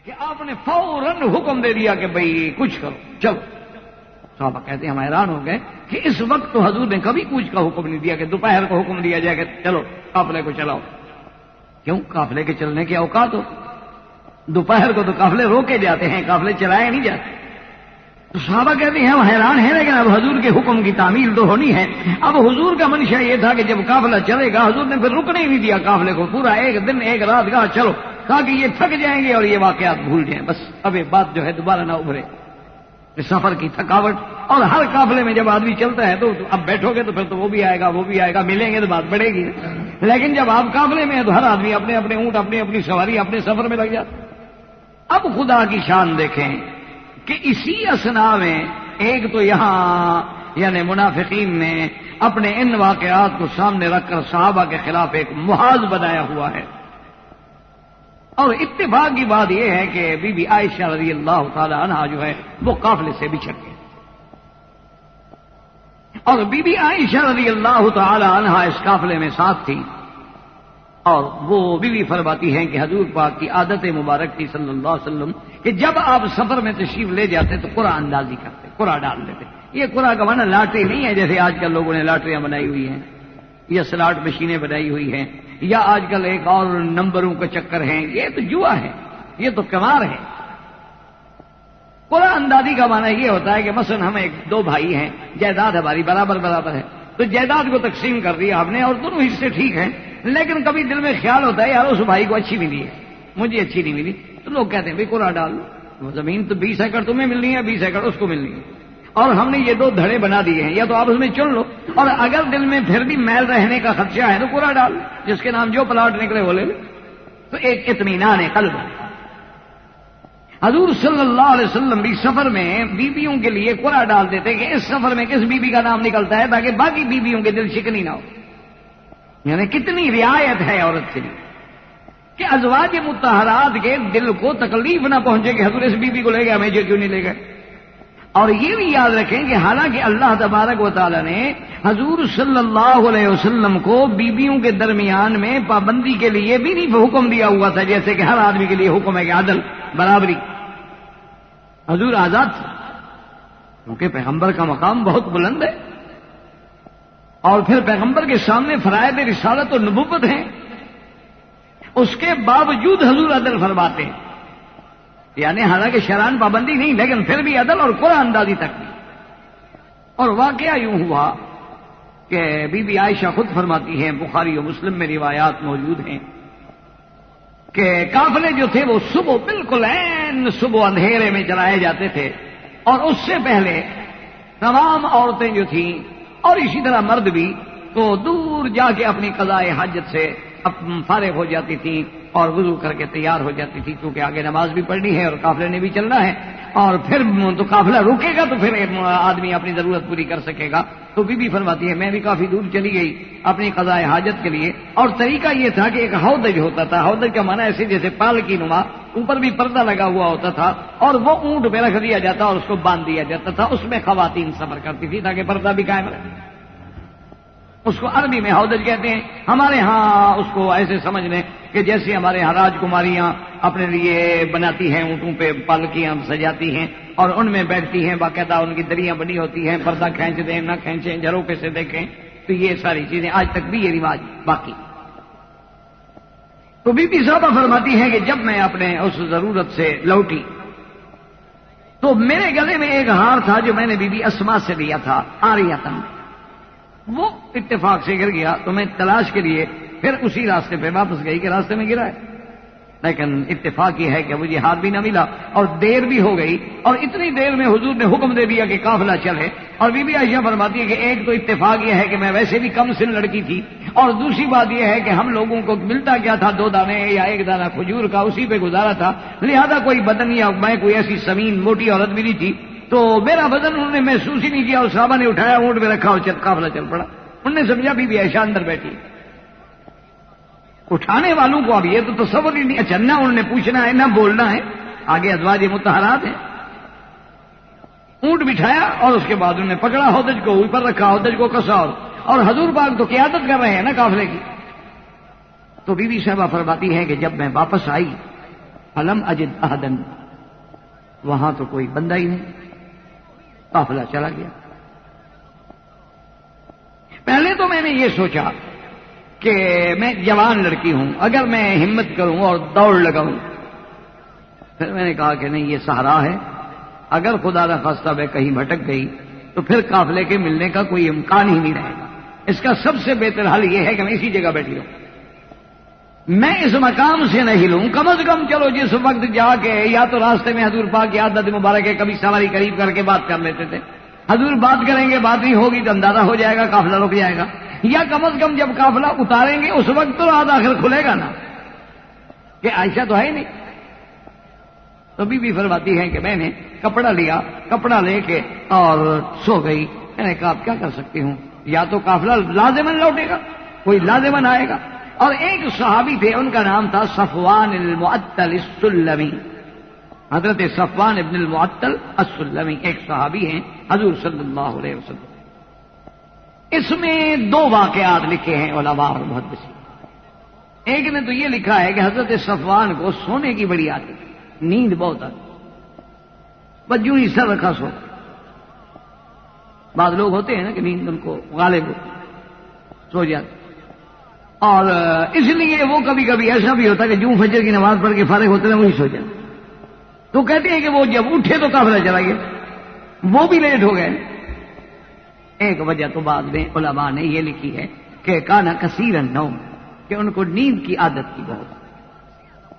کہ آپ نے فوراً حکم دے دیا کہ بھئی کچھ کرو چلو. صحابہ کہتے ہیں ہم حیران ہو گئے کہ اس وقت تو حضور نے کبھی کچھ کا حکم نہیں دیا کہ دوپہر کو حکم دیا جائے کہ چلو قافلے کو چلاؤ. کیوں؟ قافلے کے چلنے کے اوقات ہو. دوپہر کو تو قافلے روکے جاتے ہیں، قافلے چلائے نہیں جاتے. تو صحابہ کہتے ہیں ہم حیران ہیں، لیکن اب حضور کے حکم کی تعمیل تو ہونی ہے. اب حضور کا منشا یہ تھا کہ جب قافلہ چلے گا، حضور نے پھر رکنے ہی نہیں دیا قافلے کو، پورا ایک دن ایک رات کہا چلو، تاکہ یہ تھک جائیں گے اور یہ واقعات بھول جائیں، بس اب یہ بات جو ہے دوبارہ نہ ابھرے. سفر کی تھکاوٹ، اور ہر قافلے میں جب آدمی چلتا ہے تو اب بیٹھو گے تو پھر تو وہ بھی آئے گا وہ بھی آئے گا، ملیں گے تو بات بڑھے گی. لیکن جب آپ قافلے میں ہیں تو ہر آدمی اپنے اپنے اونٹ، اپنی اپنی سواری، اپنے سفر میں لگ جاتا. اب خدا کی شان دیکھیں کہ اسی اثنا میں ایک تو یہاں یعنی منافقین نے اپنے ان واقعات کو سامنے رکھ کر صحابہ کے خلاف ایک محاذ بنایا ہوا ہے. اور اتفاق کی بات یہ ہے کہ بی بی عائشہ رضی اللہ تعالی عنہا جو ہے وہ قافلے سے بچھڑ گئی. اور بی بی عائشہ رضی اللہ تعالی عنہا اس قافلے میں ساتھ تھی. اور وہ بیوی فرماتی ہیں کہ حضور پاک کی عادت مبارک تھی صلی اللہ علیہ وسلم کہ جب آپ سفر میں تشریف لے جاتے تو قرآن اندازی کرتے، قرآن ڈال دیتے. یہ قرآن کا معنی لاٹری نہیں ہے جیسے آج کل لوگوں نے لاٹریاں بنائی ہوئی ہیں یا سلاٹ مشینیں بنائی ہوئی ہیں یا آج کل ایک اور نمبروں کا چکر ہیں. یہ تو جوا ہے، یہ تو قمار ہے. قرآن اندازی کا معنی یہ ہوتا ہے کہ مثلا ہم ایک دو بھائی ہیں، جائیداد ہماری برابر برابر ہے، تو جائیداد کو تقسیم کر دیا ہم نے اور دونوں حصے ٹھیک ہیں، لیکن کبھی دل میں خیال ہوتا ہے یار اس بھائی کو اچھی ملی ہے، مجھے اچھی نہیں ملی، تو لوگ کہتے ہیں بھائی قرآن ڈال لو، وہ زمین تو 20 ایکڑ تمہیں ملنی ہے، 20 ایکڑ اس کو ملنی ہے، اور ہم نے یہ دو دھڑے بنا دیے ہیں، یا تو آپ اس میں چن لو، اور اگر دل میں پھر بھی میل رہنے کا خدشہ ہے تو قرآن ڈال لو، جس کے نام جو پلاٹ نکلے وہ لے لو. تو ایک اطمینان قلب ہے. حضور صلی اللہ علیہ وسلم بھی سفر میں بیویوں کے لیے قرآن ڈال دیتے کہ اس سفر میں کس بیوی کا نام نکلتا ہے تاکہ باقی بیویوں کے دل شکنی نہ ہو. یعنی کتنی رعایت ہے عورت کے لیے کہ ازواج مطہرات کے دل کو تکلیف نہ پہنچے کہ حضور اس بیوی کو لے گئے ہمیں کیوں نہیں لے گئے. اور یہ بھی یاد رکھیں کہ حالانکہ اللہ تبارک و تعالی نے حضور صلی اللہ علیہ وسلم کو بیویوں کے درمیان میں پابندی کے لیے بھی نہیں حکم دیا ہوا تھا جیسے کہ ہر آدمی کے لیے حکم ہے کہ عدل برابری. حضور آزاد تھے کیونکہ پیغمبر کا مقام بہت بلند ہے، اور پھر پیغمبر کے سامنے فرائض رسالت و نبوت ہیں، اس کے باوجود حضور عدل فرماتے ہیں. یعنی حالانکہ شرعاً پابندی نہیں لیکن پھر بھی عدل اور قرآن اندازی تک بھی. اور واقعہ یوں ہوا کہ بی بی عائشہ خود فرماتی ہیں، بخاری و مسلم میں روایات موجود ہیں کہ قافلے جو تھے وہ صبح بالکل عین صبح اندھیرے میں چلائے جاتے تھے، اور اس سے پہلے تمام عورتیں جو تھیں اور اسی طرح مرد بھی تو دور جا کے اپنی قضائے حاجت سے فارغ ہو جاتی تھیں اور وضو کر کے تیار ہو جاتی تھی، کیونکہ آگے نماز بھی پڑھنی ہے اور قافلے نے بھی چلنا ہے، اور پھر تو قافلہ رکے گا تو پھر آدمی اپنی ضرورت پوری کر سکے گا. تو بی بی فرماتی ہے میں بھی کافی دور چلی گئی اپنی قضائے حاجت کے لیے، اور طریقہ یہ تھا کہ ایک ہودج ہوتا تھا، ہودج کا معنی ایسے جیسے پال کی نما، اوپر بھی پردہ لگا ہوا ہوتا تھا اور وہ اونٹ پہ رکھ دیا جاتا اور اس کو باندھ دیا جاتا تھا، اس میں خواتین سفر کرتی تھی تاکہ پردہ بھی قائم رہے. اس کو عربی میں ہودج کہتے ہیں، ہمارے ہاں اس کو ایسے سمجھ لیں کہ جیسے ہمارے ہاں راجکماریاں اپنے لیے بناتی ہیں، اونٹوں پہ پالکیاں سجاتی ہیں اور ان میں بیٹھتی ہیں، باقاعدہ ان کی دریاں بنی ہوتی ہیں، پردہ کھینچ دیں نہ کھینچیں، جھروکے سے دیکھیں، تو یہ ساری چیزیں آج تک بھی یہ رواج باقی. تو بی بی صاحبہ فرماتی ہے کہ جب میں اپنے اس ضرورت سے لوٹی تو میرے گلے میں ایک ہار تھا جو میں نے بی بی اسما سے لیا تھا، آریتن، وہ اتفاق سے گر گیا. تو میں تلاش کے لیے پھر اسی راستے پہ واپس گئی کہ راستے میں گرا ہے، لیکن اتفاق یہ ہے کہ مجھے ہاتھ بھی نہ ملا اور دیر بھی ہو گئی، اور اتنی دیر میں حضور نے حکم دے دیا کہ قافلہ چلے. اور بی بی عائشہ فرماتی ہے کہ ایک تو اتفاق یہ ہے کہ میں ویسے بھی کم سن لڑکی تھی، اور دوسری بات یہ ہے کہ ہم لوگوں کو ملتا کیا تھا 2 دانے یا 1 دانہ کھجور کا، اسی پہ گزارا تھا، لہذا کوئی بدن یا میں کوئی ایسی سمین موٹی عورت بھی نہیں تھی، تو میرا بدن انہوں نے محسوس ہی نہیں کیا، اور صحابہ نے اٹھایا اونٹ میں رکھا اور قافلہ چل پڑا. انہوں نے سمجھا بی بی عائشہ اندر بیٹھی. اٹھانے والوں کو اب یہ تو تصور ہی نہیں، اچھا نہ انہوں نے پوچھنا ہے نہ بولنا ہے، آگے ازواج مطہرات ہیں. اونٹ بٹھایا اور اس کے بعد انہوں نے پکڑا ہودج کو، اوپر رکھا، ہودج کو کسا، اور حضور پاک تو قیادت کر رہے ہیں نا قافلے کی. تو بی بی صاحبہ فرماتی ہے کہ جب میں واپس آئی فلم اجد احدا، وہاں تو کوئی بندہ ہی نہیں، قافلہ چلا گیا۔ پہلے تو میں نے یہ سوچا کہ میں جوان لڑکی ہوں، اگر میں ہمت کروں اور دوڑ لگاؤں، پھر میں نے کہا کہ نہیں، یہ صحرا ہے، اگر خدا نہ خواستہ میں کہیں بھٹک گئی تو پھر قافلے کے ملنے کا کوئی امکان ہی نہیں رہے گا، اس کا سب سے بہتر حل یہ ہے کہ میں اسی جگہ بیٹھی ہوں، میں اس مقام سے نہیں لوں، کم از کم چلو جس وقت جا کے یا تو راستے میں حضور پاک کی عادت مبارک ہے، کبھی سواری قریب کر کے بات کر لیتے تھے، حضور بات کریں گے، بات نہیں ہوگی تو اندازہ ہو جائے گا قافلہ رک جائے گا، یا کم از کم جب قافلہ اتاریں گے اس وقت تو رات آخر کھلے گا نا، کہ عائشہ تو ہے نہیں۔ تو بی بی فرماتی ہے کہ میں نے کپڑا لیا، کپڑا لے کے اور سو گئی۔ میں نے کہا اب کیا کر سکتی ہوں، یا تو قافلہ لازماً لوٹے گا، کوئی لازماً آئے گا۔ اور ایک صحابی تھے، ان کا نام تھا صفوان المعطل السلمی، حضرت صفوان ابن المعطل السلمی ایک صحابی ہیں حضور صلی اللہ علیہ وسلم۔ اس میں دو واقعات لکھے ہیں علماء اور محدثین۔ ایک نے تو یہ لکھا ہے کہ حضرت صفوان کو سونے کی بڑی عادت، نیند بہت آتی، بس یوں ہی سر رکھا سو۔ بعض لوگ ہوتے ہیں نا کہ نیند ان کو غالب سو جاتے، اور اس لیے وہ کبھی کبھی ایسا بھی ہوتا کہ جو فجر کی نماز پڑھ کے فارغ ہوتے ہیں وہی سو جاتے۔ تو کہتے ہیں کہ وہ جب اٹھے تو قافلہ چلا گیا، وہ بھی لیٹ ہو گئے۔ ایک وجہ تو بعد میں علماء نے یہ لکھی ہے کہ کانا کثیر النوم، کہ ان کو نیند کی عادت تھی بہت،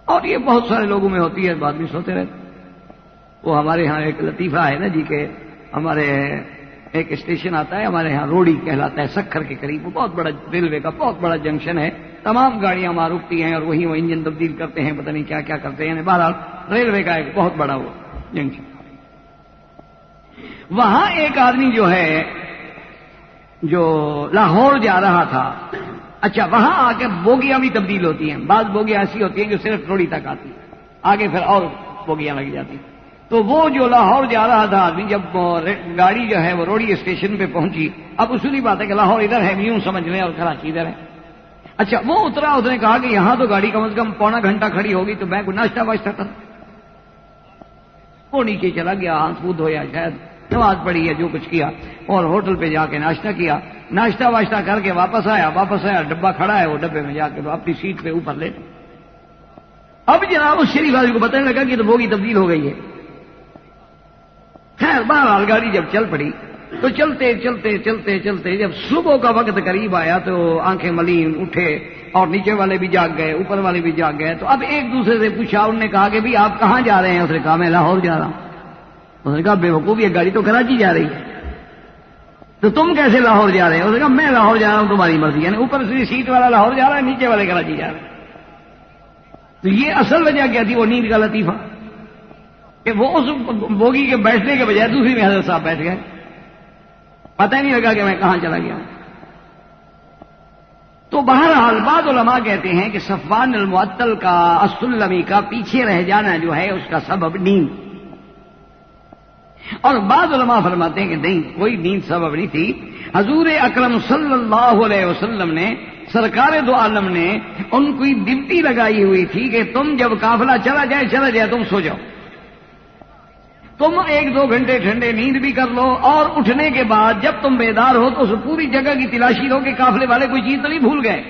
اور یہ بہت سارے لوگوں میں ہوتی ہے، بعد میں سوتے رہتے۔ وہ ہمارے ہاں ایک لطیفہ ہے نا جی کہ ہمارے ایک اسٹیشن آتا ہے ہمارے ہاں، روڑی کہلاتا ہے، سکھر کے قریب، وہ بہت بڑا ریلوے کا بہت بڑا جنکشن ہے، تمام گاڑیاں وہاں رکتی ہیں اور وہیں وہ انجن تبدیل کرتے ہیں، پتہ نہیں کیا کیا کرتے ہیں، بہرحال ریلوے کا ایک بہت بڑا وہ جنکشن۔ وہاں ایک آدمی جو ہے جو لاہور جا رہا تھا، اچھا وہاں آ کے بوگیاں بھی تبدیل ہوتی ہیں، بعض بوگیاں ایسی ہوتی ہیں جو صرف روڑی تک آتی ہیں، آگے پھر اور بوگیاں لگ جاتی ہیں۔ تو وہ جو لاہور جا رہا تھا آدمی، جب گاڑی جو ہے وہ روڑی اسٹیشن پہ پہنچی، اب اصولی بات ہے کہ لاہور ادھر ہے، یوں سمجھ لیں، اور کراچی ادھر ہے۔ اچھا وہ اترا، اس نے کہا کہ یہاں تو گاڑی کم از کم پونا گھنٹہ کھڑی ہوگی، تو میں کوئی ناشتہ واشتہ کر۔ وہ نیچے چلا گیا، ہاتھ منہ دھویا، شاید نماز پڑھی ہے، جو کچھ کیا، اور ہوٹل پہ جا کے ناشتہ کیا، ناشتہ واشتہ کر کے واپس آیا، ڈبہ کھڑا ہے، وہ ڈبے میں جا کے اپنی سیٹ پہ اوپر لے۔ اب جناب اس شریف آدمی کو پتہ نہیں لگا کہ تو بوگی تبدیل ہو گئی ہے۔ خیر بہرحال گاڑی جب چل پڑی تو چلتے چلتے چلتے چلتے جب صبح کا وقت قریب آیا تو آنکھیں ملین اٹھے، اور نیچے والے بھی جاگ گئے، اوپر والے بھی جاگ گئے۔ تو اب ایک دوسرے سے پوچھا، انہوں نے کہا کہ بھی آپ کہاں جا رہے ہیں؟ اس نے کہا میں لاہور جا رہا ہوں۔ اس نے کہا بے وقوف، یہ گاڑی تو کراچی جا رہی ہے، تو تم کیسے لاہور جا رہے ہیں؟ اس نے کہا میں لاہور جا رہا ہوں، تمہاری مرضی، یعنی اوپر سے سیٹ والا لاہور جا رہا ہے، نیچے والے کراچی جا رہے ہیں۔ تو یہ اصل وجہ کیا تھی؟ وہ نیند کا لطیفہ، کہ وہ اس بوگی کے بیٹھنے کے بجائے دوسری میں حضرت صاحب بیٹھ گئے، پتہ ہی نہیں لگا کہ میں کہاں چلا گیا۔ تو بہرحال بعض علماء کہتے ہیں کہ صفوان المعطل کا السلمی کا پیچھے رہ جانا جو ہے اس کا سبب نیند، اور بعض علماء فرماتے ہیں کہ نہیں، کوئی نیند سبب نہیں تھی۔ حضور اکرم صلی اللہ علیہ وسلم نے، سرکار دو عالم نے ان کی ڈیوٹی لگائی ہوئی تھی کہ تم جب قافلہ چلا جائے تم سو جاؤ، تم 1-2 گھنٹے ٹھنڈے نیند بھی کر لو، اور اٹھنے کے بعد جب تم بیدار ہو تو اس پوری جگہ کی تلاشی لو کہ قافلے والے کوئی چیز تو نہیں بھول گئے،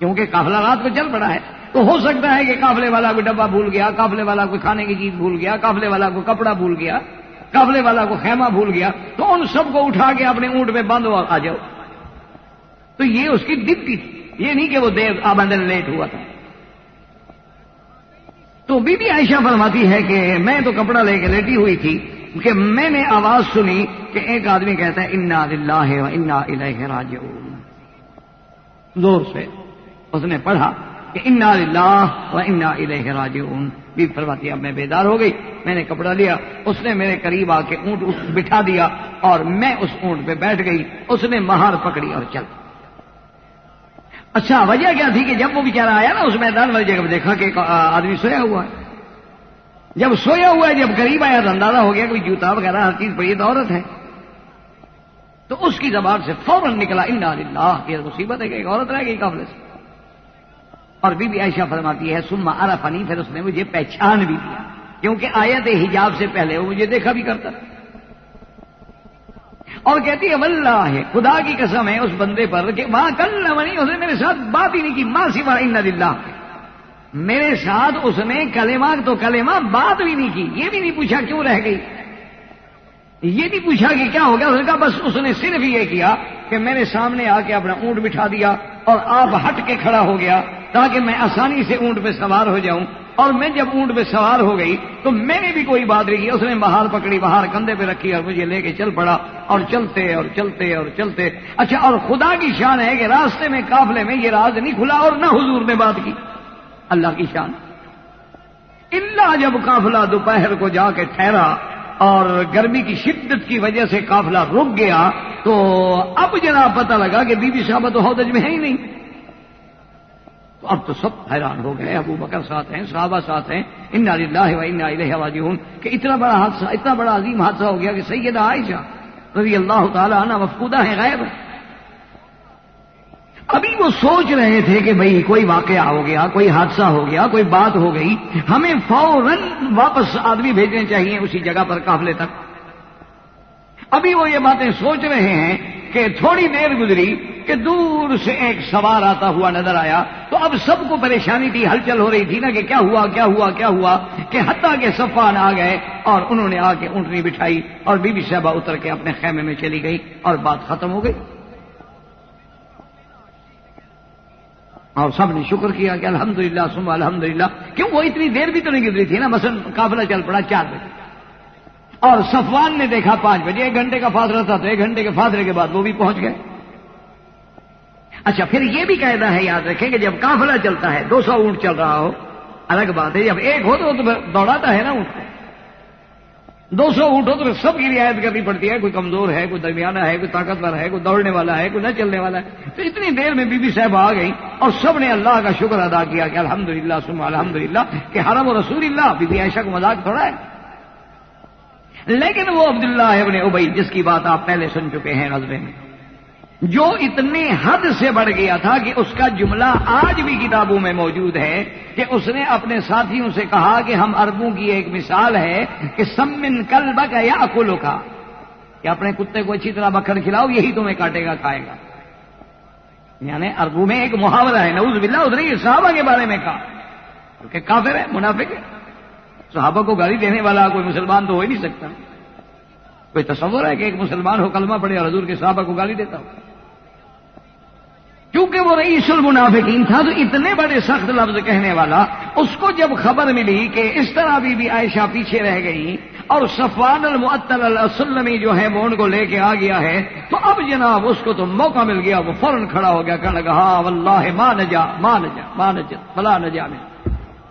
کیونکہ قافلہ رات کو چل پڑا ہے، تو ہو سکتا ہے کہ قافلے والا کوئی ڈبہ بھول گیا، قافلے والا کوئی کھانے کی چیز بھول گیا، قافلے والا کوئی کپڑا بھول گیا، قافلے والا کو خیمہ بھول گیا، تو ان سب کو اٹھا کے اپنے اونٹ پہ باندھو اور آ جاؤ۔ تو یہ اس کی ڈپٹی تھی، یہ نہیں کہ وہ دیر آمدن لیٹ ہوا تھا۔ تو بی بی عائشہ فرماتی ہے کہ میں تو کپڑا لے کے لیٹی ہوئی تھی کہ میں نے آواز سنی کہ ایک آدمی کہتا ہے انا للہ و انا الیہ راجعون، زور سے اس نے پڑھا کہ انا للہ و انا الیہ راجعون۔ بی فرماتی اب میں بیدار ہو گئی، میں نے کپڑا لیا، اس نے میرے قریب آ کے اونٹ بٹھا دیا اور میں اس اونٹ پہ بیٹھ گئی، اس نے مہار پکڑی اور چل۔ اچھا وجہ کیا تھی کہ جب وہ بیچارہ آیا نا اس میدان والی جگہ پہ، دیکھا کہ ایک آدمی سویا ہوا ہے۔ جب سویا ہوا ہے، جب قریب آیا تو اندازہ ہو گیا کہ جوتا وغیرہ ہر چیز پڑی ہے، تو عورت ہے، تو اس کی زبان سے فوراً نکلا انا للہ، یہ مصیبت ہے کہ ایک عورت رہ گئی قافلے سے، اور بی بی عائشہ فرماتی ہے ثم عرفنی، پھر اس نے مجھے پہچان بھی دیا، کیونکہ آیت حجاب سے پہلے وہ مجھے دیکھا بھی کرتا. اور کہتی ہے واللہ، خدا کی قسم ہے اس بندے پر کہ ماں کلمنی، اس نے میرے ساتھ بات ہی نہیں کی، ماں سوا ان للہ، میرے ساتھ اس نے کلمہ تو کلمہ بات بھی نہیں کی، یہ بھی نہیں پوچھا کیوں رہ گئی، یہ نہیں پوچھا کہ کیا ہو گیا. اس نے کہا بس اس نے صرف یہ کیا کہ میرے سامنے آ کے اپنا اونٹ بٹھا دیا اور آپ ہٹ کے کھڑا ہو گیا تاکہ میں آسانی سے اونٹ پہ سوار ہو جاؤں. اور میں جب اونٹ پہ سوار ہو گئی تو میں نے بھی کوئی بات نہیں کی، اس نے بہار پکڑی، بہار کندھے پہ رکھی اور مجھے لے کے چل پڑا، اور چلتے اور چلتے اور چلتے. اچھا، اور خدا کی شان ہے کہ راستے میں قافلے میں یہ راز نہیں کھلا اور نہ حضور نے بات کی. اللہ کی شان. اللہ جب قافلہ دوپہر کو جا کے ٹھہرا اور گرمی کی شدت کی وجہ سے قافلہ رک گیا تو اب جناب پتہ لگا کہ بی بی صاحبہ تو ہودج میں ہے ہی نہیں. تو اب تو سب حیران ہو گئے، ابو بکر ساتھ ہیں، صحابہ ساتھ ہیں، انا للہ و انا الیہ راجعون، کہ اتنا بڑا حادثہ، اتنا بڑا عظیم حادثہ ہو گیا کہ سیدہ عائشہ رضی اللہ تعالی عنہا مفقودہ ہیں، غائب ہیں. ابھی وہ سوچ رہے تھے کہ بھئی کوئی واقعہ ہو گیا، کوئی حادثہ ہو گیا، کوئی بات ہو گئی، ہمیں فوراً واپس آدمی بھیجنے چاہیے اسی جگہ پر قافلے تک. ابھی وہ یہ باتیں سوچ رہے ہیں کہ تھوڑی دیر گزری کہ دور سے ایک سوار آتا ہوا نظر آیا. تو اب سب کو پریشانی تھی، ہلچل ہو رہی تھی نا کہ کیا ہوا کیا ہوا کیا ہوا، کہ حتیٰ کہ صفوان آ گئے اور انہوں نے آ کے اونٹنی بٹھائی اور بی بی صاحبہ اتر کے اپنے خیمے میں چلی گئی اور بات ختم ہو گئی. اور سب نے شکر کیا کہ الحمدللہ ثم الحمدللہ. کیوں؟ وہ اتنی دیر بھی تو نہیں گزری تھی نا، مثلا قافلہ چل پڑا 4 بجے اور صفوان نے دیکھا 5 بجے، 1 گھنٹے کا فاصلہ تھا تو 1 گھنٹے کے فاصلے کے بعد وہ بھی پہنچ گئے. اچھا، پھر یہ بھی قاعدہ ہے، یاد رکھیں کہ جب قافلہ چلتا ہے 200 اونٹ چل رہا ہو الگ بات ہے، جب ایک ہو تو دوڑاتا ہے نا اونٹ کو. 200 اونٹ ہو تو سب کی رعایت کرنی پڑتی ہے، کوئی کمزور ہے، کوئی درمیانہ ہے، کوئی طاقتور ہے، کوئی دوڑنے والا ہے، کوئی نہ چلنے والا ہے. تو اتنی دیر میں بی بی صاحبہ آ گئی اور سب نے اللہ کا شکر ادا کیا کہ الحمدللہ ثم الحمدللہ، کہ حرم و رسول اللہ. بی بی عائشہ کو مذاق تھوڑا ہے. لیکن وہ عبداللہ ابن ابی جس کی بات آپ پہلے سن چکے ہیں غزوے میں، جو اتنے حد سے بڑھ گیا تھا کہ اس کا جملہ آج بھی کتابوں میں موجود ہے کہ اس نے اپنے ساتھیوں سے کہا کہ ہم عربوں کی ایک مثال ہے کہ سمن کلبک یاکلک، کہ اپنے کتے کو اچھی طرح مکھن کھلاؤ، یہی تمہیں کاٹے گا کھائے گا. یعنی عربوں میں ایک محاورہ ہے، نعوذ باللہ. اس نے یہ صحابہ کے بارے میں کہا کیونکہ کافر ہے، منافق ہے. صحابہ کو گالی دینے والا کوئی مسلمان تو ہو ہی نہیں سکتا. کوئی تصور ہے کہ ایک مسلمان ہو کلمہ پڑھے اور حضور کے صحابہ کو گالی دیتا ہو؟ کیونکہ وہ رئیس المنافقین تھا تو اتنے بڑے سخت لفظ کہنے والا. اس کو جب خبر ملی کہ اس طرح بی بی عائشہ پیچھے رہ گئی اور صفوان المعطل السلمی جو ہے وہ ان کو لے کے آ گیا ہے، تو اب جناب اس کو تو موقع مل گیا، وہ فوراً کھڑا ہو گیا، کہنے لگا ہاں واللہ ما نجا ما نجا ما نجا فلا نجا میں.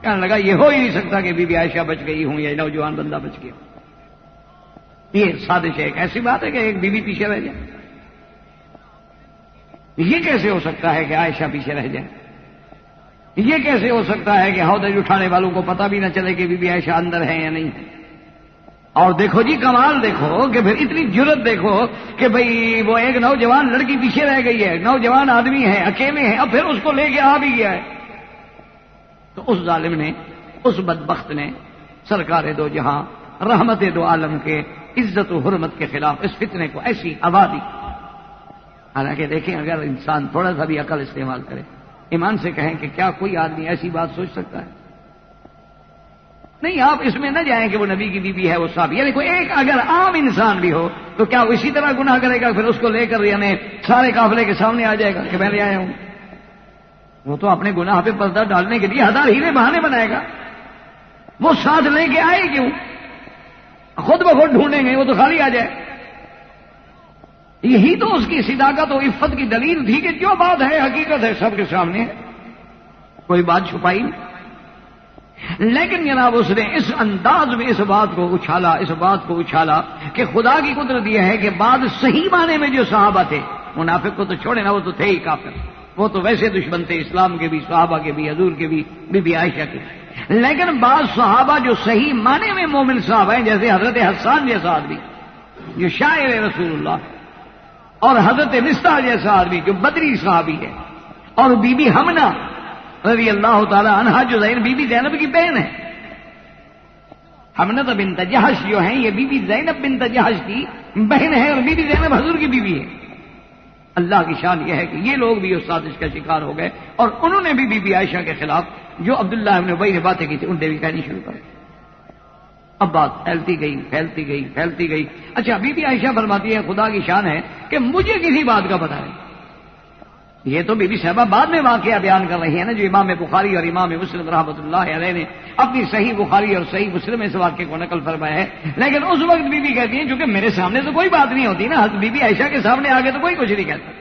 کہنے لگا یہ ہو ہی نہیں سکتا کہ بی بی عائشہ بچ گئی ہوں یا نوجوان بندہ بچ گیا. یہ سازش ہے، ایک ایسی بات ہے کہ ایک بیوی پیچھے رہ جائے. یہ کیسے ہو سکتا ہے کہ عائشہ پیچھے رہ جائے؟ یہ کیسے ہو سکتا ہے کہ ہودج اٹھانے والوں کو پتہ بھی نہ چلے کہ بی بی عائشہ اندر ہے یا نہیں ہے؟ اور دیکھو جی کمال دیکھو کہ پھر اتنی جرت دیکھو کہ بھئی وہ ایک نوجوان لڑکی پیچھے رہ گئی ہے، نوجوان آدمی ہے، اکیلے ہیں، اب پھر اس کو لے کے آ بھی گیا ہے. تو اس ظالم نے، اس بدبخت نے، سرکار دو جہاں رحمت دو عالم کے عزت و حرمت کے خلاف اس فتنے کو ایسی ہوا دی. حالانکہ دیکھیں اگر انسان تھوڑا سا بھی عقل استعمال کرے، ایمان سے کہیں کہ کیا کوئی آدمی ایسی بات سوچ سکتا ہے؟ نہیں، آپ اس میں نہ جائیں کہ وہ نبی کی بیوی ہے وہ صحابی، یعنی کوئی ایک اگر عام انسان بھی ہو تو کیا وہ اسی طرح گناہ کرے گا؟ پھر اس کو لے کر یعنی سارے قافلے کے سامنے آ جائے گا کہ میں لے آیا ہوں. وہ تو اپنے گناہ پہ پردہ ڈالنے کے لیے ہزار ہیلے بہانے بنائے گا. وہ ساتھ لے کے آئے کیوں؟ خود بخود ڈھونڈیں گے وہ تو خالی آ جائے. یہی تو اس کی صداقت و عفت کی دلیل تھی کہ جو بات ہے حقیقت ہے، سب کے سامنے ہے، کوئی بات چھپائی نہیں. لیکن جناب اس نے اس انداز میں اس بات کو اچھالا کہ خدا کی قدرت یہ ہے کہ بعد صحیح معنی میں جو صحابہ تھے، منافق کو تو چھوڑے نا، وہ تو تھے ہی کافر، وہ تو ویسے دشمن تھے اسلام کے بھی، صحابہ کے بھی، حضور کے بھی، بی بی عائشہ کے. لیکن بعض صحابہ جو صحیح معنی میں مومن صحابہ ہیں، جیسے حضرت حسان جیسا آدمی جو شاعر رسول اللہ، اور حضرت مصطح جیسا آدمی جو بدری صحابی ہے، اور بی بی حمنہ رضی اللہ تعالی عنہا جو بی بی زینب کی بہن ہے. حمنہ بنت جہش جو ہیں یہ بی بی زینب بنت جہش کی بہن ہے اور بی بی زینب حضور کی بیوی ہے. اللہ کی شان یہ ہے کہ یہ لوگ بھی اس سازش کا شکار ہو گئے اور انہوں نے بھی بی بی عائشہ کے خلاف جو عبداللہ ابن ابی نے باتیں کی تھی ان نے بھی کہنی شروع کر دی. اب بات پھیلتی گئی پھیلتی گئی پھیلتی گئی. اچھا بی بی عائشہ فرماتی ہے خدا کی شان ہے کہ مجھے کسی بات کا پتہ نہیں. یہ تو بی بی صاحبہ بعد میں واقعہ بیان کر رہی ہے نا جو امام بخاری اور امام مسلم رحمۃ اللہ علیہ نے اپنی صحیح بخاری اور صحیح مسلم اس واقعے کو نقل فرمایا ہے. لیکن اس وقت بی بی کہتی ہیں چونکہ میرے سامنے تو کوئی بات نہیں ہوتی نا, بی بی عائشہ کے سامنے آگے تو کوئی کچھ نہیں کہتا.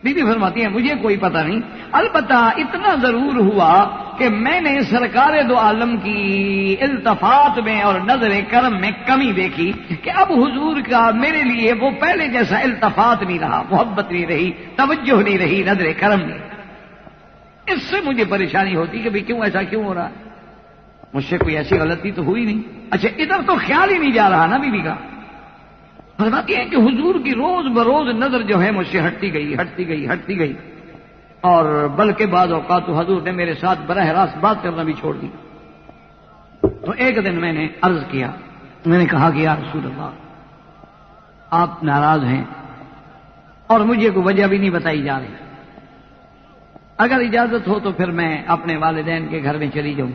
بی بی فرماتی ہیں مجھے کوئی پتہ نہیں, البتہ اتنا ضرور ہوا کہ میں نے سرکار دو عالم کی التفات میں اور نظر کرم میں کمی دیکھی کہ اب حضور کا میرے لیے وہ پہلے جیسا التفات نہیں رہا, محبت نہیں رہی, توجہ نہیں رہی, نظر کرم نہیں. اس سے مجھے پریشانی ہوتی کہ بھئی کیوں ایسا کیوں ہو رہا ہے, مجھ سے کوئی ایسی غلطی تو ہوئی نہیں. اچھا ادھر تو خیال ہی نہیں جا رہا نا بی بی کا. فرماتی ہے کہ حضور کی روز بروز نظر جو ہے مجھ سے ہٹتی گئی ہٹتی گئی ہٹتی گئی اور بلکہ بعض اوقات تو حضور نے میرے ساتھ براہ راست بات کرنا بھی چھوڑ دی. تو ایک دن میں نے عرض کیا, میں نے کہا کہ یا رسول اللہ آپ ناراض ہیں اور مجھے کوئی وجہ بھی نہیں بتائی جا رہی, اگر اجازت ہو تو پھر میں اپنے والدین کے گھر میں چلی جاؤں.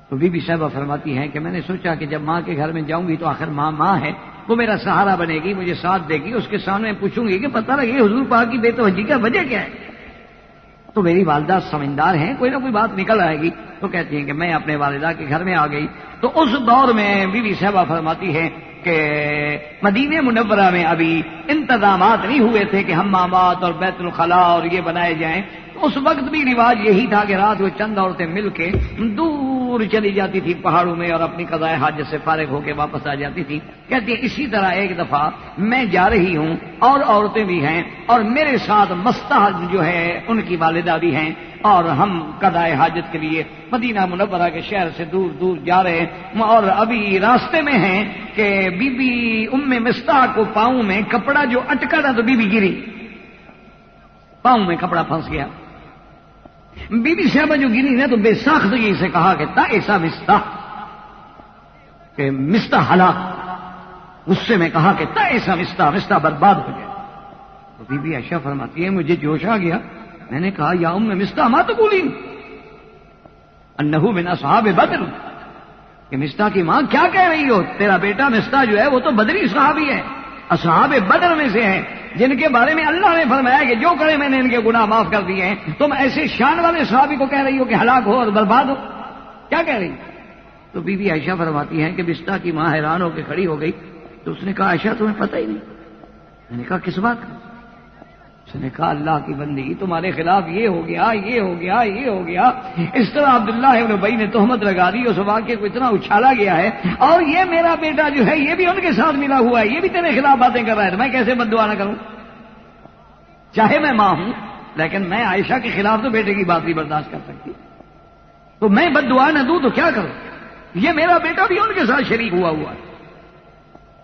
تو بی بی صاحبہ فرماتی ہے کہ میں نے سوچا کہ جب ماں کے گھر میں جاؤں گی تو آخر ماں ہے, وہ میرا سہارا بنے گی, مجھے ساتھ دے گی, اس کے سامنے پوچھوں گی کہ پتہ لگے حضور پاک کی بے توجہی کا وجہ کیا ہے. تو میری والدہ سمجھدار ہیں, کوئی نہ کوئی بات نکل آئے گی. تو کہتی ہیں کہ میں اپنے والدہ کے گھر میں آ گئی. تو اس دور میں بی بی صاحبہ فرماتی ہے کہ مدینہ منورہ میں ابھی انتظامات نہیں ہوئے تھے کہ حمامات اور بیت الخلاء اور یہ بنائے جائیں. اس وقت بھی رواج یہی تھا کہ رات کو چند عورتیں مل کے دور چلی جاتی تھی پہاڑوں میں اور اپنی قضاء حاجت سے فارغ ہو کے واپس آ جاتی تھی. کہتی ہیں اسی طرح ایک دفعہ میں جا رہی ہوں اور عورتیں بھی ہیں اور میرے ساتھ مستح جو ہے ان کی والدہ بھی ہیں اور ہم قضاء حاجت کے لیے مدینہ منورہ کے شہر سے دور دور جا رہے ہیں اور ابھی راستے میں ہیں کہ بی بی ام مستح کو پاؤں میں کپڑا جو اٹکا تھا تو بی بی گری, پاؤں میں کپڑا پھنس گیا. بی بی صاحبہ جو گری نا تو بے ساختگی سے کہا کہ تا ایسا مستح, کہ مستح ہلاک. غصے میں کہا کہ تا ایسا مستح برباد ہو گیا. تو بی بی عائشہ فرماتی ہے مجھے جوش آ گیا, میں نے کہا یا ام مستح ما تقولین انہو من اصحاب بدر, کہ مستح کی ماں کیا کہہ رہی ہو, تیرا بیٹا مستح جو ہے وہ تو بدری صحابی ہے, اصحاب بدر میں سے ہیں جن کے بارے میں اللہ نے فرمایا کہ جو کرے میں نے ان کے گناہ معاف کر دیے ہیں. تم ایسے شان والے صحابی کو کہہ رہی ہو کہ ہلاک ہو اور برباد ہو, کیا کہہ رہی. تو بی بی عائشہ فرماتی ہیں کہ مستح کی ماں حیران ہو کے کھڑی ہو گئی. تو اس نے کہا عائشہ تمہیں پتہ ہی نہیں. میں نے کہا کس بات کا. اس نے کہا اللہ کی بندگی تمہارے خلاف یہ ہو گیا یہ ہو گیا یہ ہو گیا. اس طرح عبداللہ ابن ابی نے تہمت لگا دی, اس واقعے کو اتنا اچھالا گیا ہے اور یہ میرا بیٹا جو ہے یہ بھی ان کے ساتھ ملا ہوا ہے, یہ بھی تیرے خلاف باتیں کر رہا ہے, تو میں کیسے بد دعا نہ کروں. چاہے میں ماں ہوں لیکن میں عائشہ کے خلاف تو بیٹے کی بات نہیں برداشت کر سکتی, تو میں بد دعا نہ دوں تو کیا کروں, یہ میرا بیٹا بھی ان کے ساتھ شریک ہوا ہے.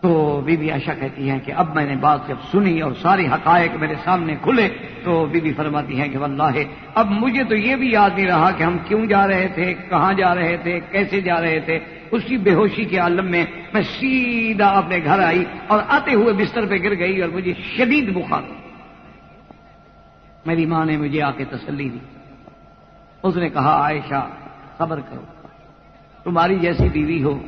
تو بی بی عائشہ کہتی ہیں کہ اب میں نے بات جب سنی اور ساری حقائق میرے سامنے کھلے تو بی بی فرماتی ہیں کہ واللہ اب مجھے تو یہ بھی یاد نہیں رہا کہ ہم کیوں جا رہے تھے, کہاں جا رہے تھے, کیسے جا رہے تھے. اسی بے ہوشی کے عالم میں میں سیدھا اپنے گھر آئی اور آتے ہوئے بستر پہ گر گئی اور مجھے شدید بخار. میری ماں نے مجھے آ کے تسلی دی. اس نے کہا عائشہ صبر کرو, تمہاری جیسی بیوی ہو,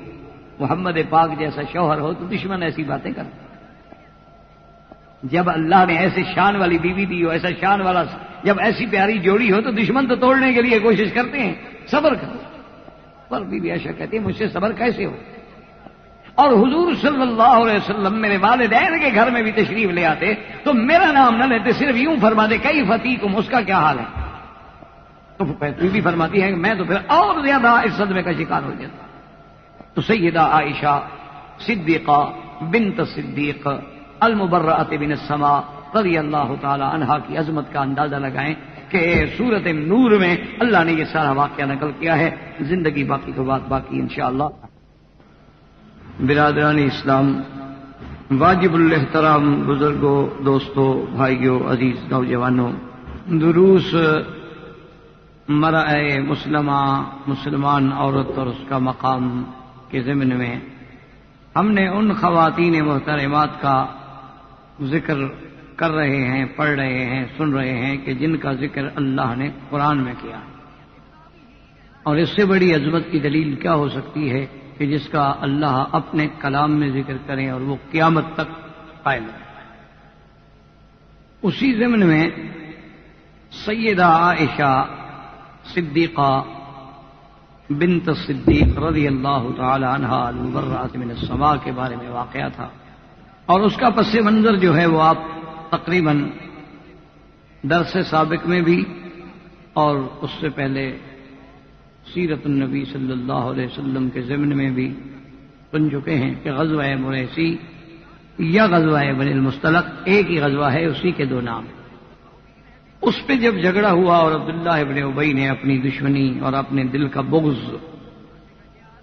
محمد پاک جیسا شوہر ہو تو دشمن ایسی باتیں کرتے. جب اللہ نے ایسے شان والی بیوی دی ہو, ایسا شان والا, جب ایسی پیاری جوڑی ہو تو دشمن تو توڑنے کے لیے کوشش کرتے ہیں. صبر کرو. پر بی بی عائشہ کہتی ہے مجھ سے صبر کیسے ہو. اور حضور صلی اللہ علیہ وسلم میرے والدین کے گھر میں بھی تشریف لے آتے تو میرا نام نہ لیتے, صرف یوں فرما دے کئی فتیکم, اس کا کیا حال ہے. تو بی بی فرماتی ہے کہ میں تو پھر اور زیادہ اس صدمے کا شکار ہو جاتا. تو سیدہ عائشہ صدیقہ بنت صدیق المبرأۃ من السماء رضی اللہ تعالی عنہا کی عظمت کا اندازہ لگائیں کہ سورۃ نور میں اللہ نے یہ سارا واقعہ نقل کیا ہے. زندگی باقی تو بات باقی انشاءاللہ. برادران اسلام، واجب الاحترام بزرگوں، دوستوں، بھائیوں، عزیز نوجوانوں، دروس مرأے مسلمان عورت اور اس کا مقام کے ضمن میں ہم نے ان خواتین محترمات کا ذکر کر رہے ہیں، پڑھ رہے ہیں، سن رہے ہیں کہ جن کا ذکر اللہ نے قرآن میں کیا، اور اس سے بڑی عظمت کی دلیل کیا ہو سکتی ہے کہ جس کا اللہ اپنے کلام میں ذکر کریں اور وہ قیامت تک قائم ہے۔ اسی ضمن میں سیدہ عائشہ صدیقہ بنت صدیق رضی اللہ تعالی عنہا المبرأۃ من السماء کے بارے میں واقعہ تھا، اور اس کا پس منظر جو ہے وہ آپ تقریباً درس سابق میں بھی اور اس سے پہلے سیرت النبی صلی اللہ علیہ وسلم کے ضمن میں بھی سن چکے ہیں کہ غزوہ مریسی یا غزوہ بنی المصطلق ایک ہی غزوہ ہے، اسی کے دو نام۔ اس پہ جب جھگڑا ہوا اور عبداللہ ابن ابی نے اپنی دشمنی اور اپنے دل کا بغض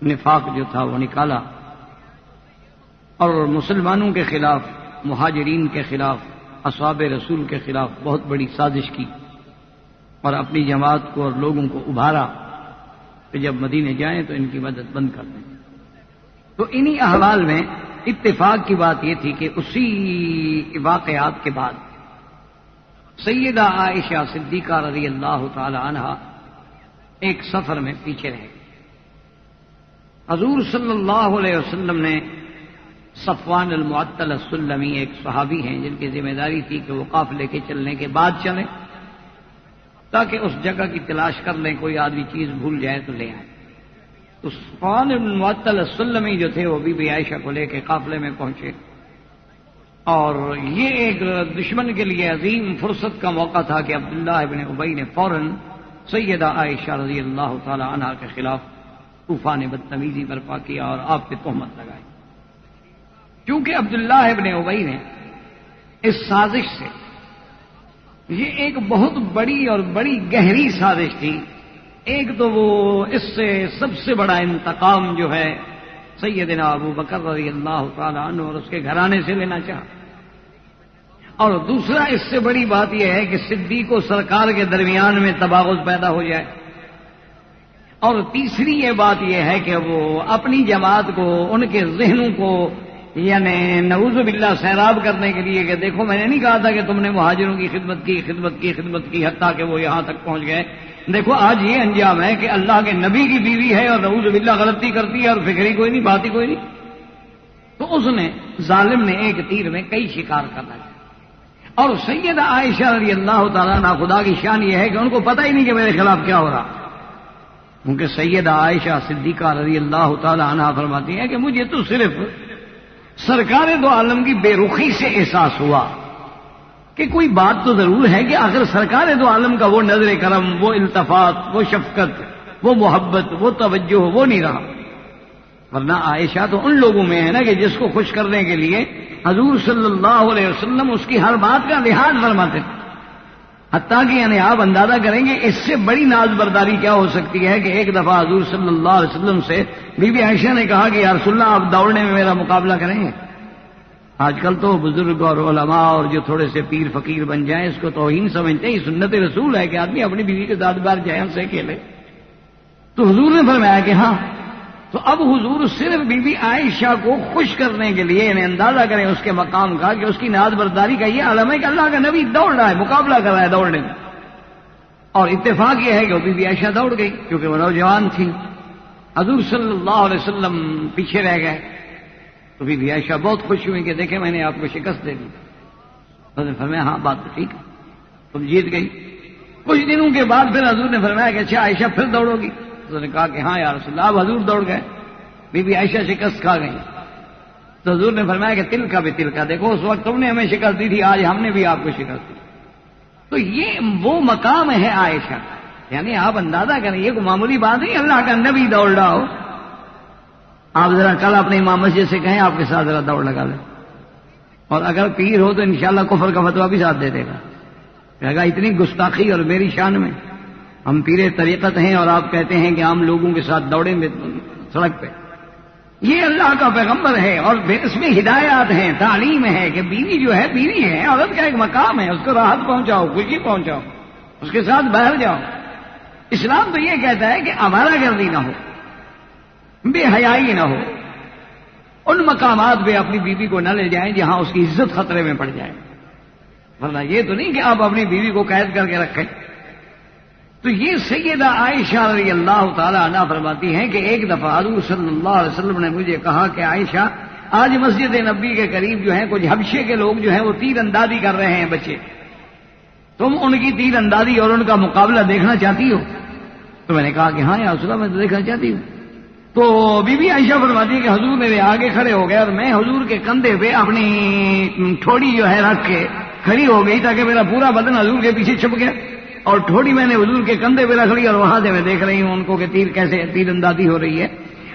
نفاق جو تھا وہ نکالا اور مسلمانوں کے خلاف، مہاجرین کے خلاف، اصحاب رسول کے خلاف بہت بڑی سازش کی اور اپنی جماعت کو اور لوگوں کو ابھارا کہ جب مدینے جائیں تو ان کی مدد بند کر دیں۔ تو انہی احوال میں اتفاق کی بات یہ تھی کہ اسی واقعات کے بعد سیدہ عائشہ صدیقہ رضی اللہ تعالی عنہا ایک سفر میں پیچھے رہے۔ حضور صلی اللہ علیہ وسلم نے صفوان المعطل السلمی ایک صحابی ہیں جن کی ذمہ داری تھی کہ وہ قافلے کے چلنے کے بعد چلیں تاکہ اس جگہ کی تلاش کر لیں، کوئی آدمی چیز بھول جائے تو لے آئیں۔ تو صفوان المعطل السلمی جو تھے وہ بی بی عائشہ کو لے کے قافلے میں پہنچے، اور یہ ایک دشمن کے لیے عظیم فرصت کا موقع تھا کہ عبداللہ ابن ابی نے فوراً سیدہ عائشہ رضی اللہ تعالی عنہا کے خلاف طوفان بدتمیزی برپا کیا اور آپ پہ تہمت لگائی، کیونکہ عبداللہ ابن ابی نے اس سازش سے، یہ ایک بہت بڑی اور بڑی گہری سازش تھی۔ ایک تو وہ اس سے سب سے بڑا انتقام جو ہے سیدنا ابو بکر رضی اللہ تعالی عنہ اور اس کے گھرانے سے لینا چاہا، اور دوسرا اس سے بڑی بات یہ ہے کہ صدیق و سرکار کے درمیان میں تباغض پیدا ہو جائے، اور تیسری یہ بات یہ ہے کہ وہ اپنی جماعت کو، ان کے ذہنوں کو یعنی نعوذ باللہ سیراب کرنے کے لیے کہ دیکھو میں نے نہیں کہا تھا کہ تم نے مہاجروں کی خدمت کی حتیٰ کہ وہ یہاں تک پہنچ گئے، دیکھو آج یہ انجام ہے کہ اللہ کے نبی کی بیوی ہے اور نعوذ باللہ غلطی کرتی ہے اور فکر ہی کوئی نہیں، بات ہی کوئی نہیں۔ تو اس نے ظالم نے ایک تیر میں کئی شکار کرنا چاہا، اور سیدہ عائشہ رضی اللہ تعالیٰ عنہ خدا کی شان یہ ہے کہ ان کو پتہ ہی نہیں کہ میرے خلاف کیا ہو رہا، کیونکہ سیدہ عائشہ صدیقہ رضی اللہ تعالیٰ عنہ فرماتی ہے کہ مجھے تو صرف سرکار دو عالم کی بے رخی سے احساس ہوا کہ کوئی بات تو ضرور ہے کہ آخر سرکار دو عالم کا وہ نظر کرم، وہ التفات، وہ شفقت، وہ محبت، وہ توجہ وہ نہیں رہا، ورنہ عائشہ تو ان لوگوں میں ہے نا کہ جس کو خوش کرنے کے لیے حضور صلی اللہ علیہ وسلم اس کی ہر بات کا لحاظ فرماتے تھے، حتیٰ کہ یعنی آپ اندازہ کریں گے اس سے بڑی ناز برداری کیا ہو سکتی ہے کہ ایک دفعہ حضور صلی اللہ علیہ وسلم سے بی بی عائشہ نے کہا کہ یا رسول اللہ آپ دوڑنے میں میرا مقابلہ کریں گے۔ آج کل تو بزرگ اور علماء اور جو تھوڑے سے پیر فقیر بن جائیں اس کو توہین سمجھتے ہیں، سنت رسول ہے کہ آدمی اپنی بیوی کے ساتھ بار جائے سے کھیلے، تو حضور نے فرمایا کہ ہاں۔ تو اب حضور صرف بی بی عائشہ کو خوش کرنے کے لیے انہیں اندازہ کریں اس کے مقام کا کہ اس کی ناز برداری کا یہ عالم ہے کہ اللہ کا نبی دوڑ رہا ہے، مقابلہ کر رہا ہے دوڑنے میں، اور اتفاق یہ ہے کہ وہ بی بی عائشہ دوڑ گئی کیونکہ وہ نوجوان تھی، حضور صلی اللہ علیہ وسلم پیچھے رہ گئے۔ تو بی بی عائشہ بہت خوش ہوئی کہ دیکھیں میں نے آپ کو شکست دے دی، حضور نے فرمایا ہاں بات تو ٹھیک ہے، تم جیت گئی۔ کچھ دنوں کے بعد پھر حضور نے فرمایا کہ اچھا عائشہ پھر دوڑو گی؟ حضور نے کہا کہ ہاں یا رسول اللہ، اب حضور دوڑ گئے، بی بی عائشہ شکست کھا گئی۔ تو حضور نے فرمایا کہ تل کا بھی تل کا، دیکھو اس وقت تم نے ہمیں شکست دی تھی، آج ہم نے بھی آپ کو شکست دی۔ تو یہ وہ مقام ہے عائشہ کا، یعنی آپ اندازہ کریں یہ کوئی معمولی بات نہیں، اللہ کا نبی دوڑ رہا ہو۔ آپ ذرا کل اپنے امام مسجد سے کہیں آپ کے ساتھ ذرا دوڑ لگا لیں، اور اگر پیر ہو تو انشاءاللہ کفر کا فتویٰ بھی ساتھ دے دے گا، کہے گا اتنی گستاخی اور میری شان میں ہم پیر طریقت ہیں اور آپ کہتے ہیں کہ عام لوگوں کے ساتھ دوڑیں گے سڑک پہ۔ یہ اللہ کا پیغمبر ہے اور اس میں ہدایات ہیں، تعلیم ہے کہ بیوی جو ہے بیوی ہے، عورت کا ایک مقام ہے، اس کو راحت پہنچاؤ، خوشی پہنچاؤ، اس کے ساتھ باہر جاؤ۔ اسلام تو یہ کہتا ہے کہ آوارہ گردی نہ ہو، بے حیائی نہ ہو، ان مقامات پہ اپنی بیوی کو نہ لے جائیں جہاں اس کی عزت خطرے میں پڑ جائے، ورنہ یہ تو نہیں کہ آپ اپنی بیوی کو قید کر کے رکھیں۔ تو یہ سیدہ عائشہ رضی اللہ تعالی عنہا فرماتی ہیں کہ ایک دفعہ حضور صلی اللہ علیہ وسلم نے مجھے کہا کہ عائشہ، آج مسجد نبی کے قریب جو ہیں کچھ حبشے کے لوگ جو ہیں وہ تیر اندازی کر رہے ہیں بچے، تم ان کی تیر اندازی اور ان کا مقابلہ دیکھنا چاہتی ہو؟ تو میں نے کہا کہ ہاں یا رسول اللہ میں تو دیکھنا چاہتی ہوں۔ تو بی بی عائشہ فرماتی ہے کہ حضور میرے آگے کھڑے ہو گئے اور میں حضور کے کندھے پہ اپنی ٹھوڑی جو ہے رکھ کے کھڑی ہو گئی تاکہ میرا پورا بدن حضور کے پیچھے چھپ گیا، اور ٹھوڑی میں نے حضور کے کندھے پہ رکھ لی اور وہاں سے میں دیکھ رہی ہوں ان کو کہ تیر اندازی ہو رہی ہے۔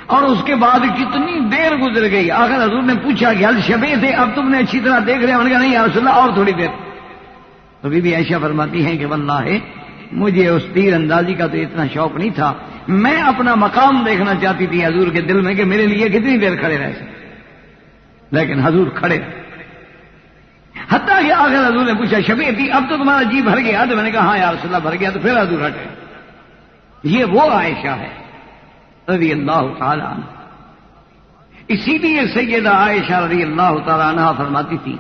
اور اس کے بعد کتنی دیر گزر گئی، آخر حضور نے پوچھا کہ حل شبے تھے، اب تم نے اچھی طرح دیکھ رہے؟ انہوں نے کہا نہیں یا رسول اللہ اور تھوڑی دیر۔ تو بی بی عائشہ فرماتی ہیں کہ واللہ مجھے اس تیر اندازی کا تو اتنا شوق نہیں تھا، میں اپنا مقام دیکھنا چاہتی تھی حضور کے دل میں کہ میرے لیے کتنی دیر کھڑے رہ سکتے، لیکن حضور کھڑے، حتیٰ کہ آخر حضور نے پوچھا شبیہ تھی، اب تو تمہارا جی بھر گیا؟ تو میں نے کہا ہاں یا رسول اللہ بھر گیا۔ تو پھر حضور ہٹے۔ یہ وہ عائشہ ہے رضی اللہ تعالی عنہ۔ اسی لیے سیدہ عائشہ رضی اللہ تعالی عنہ فرماتی تھی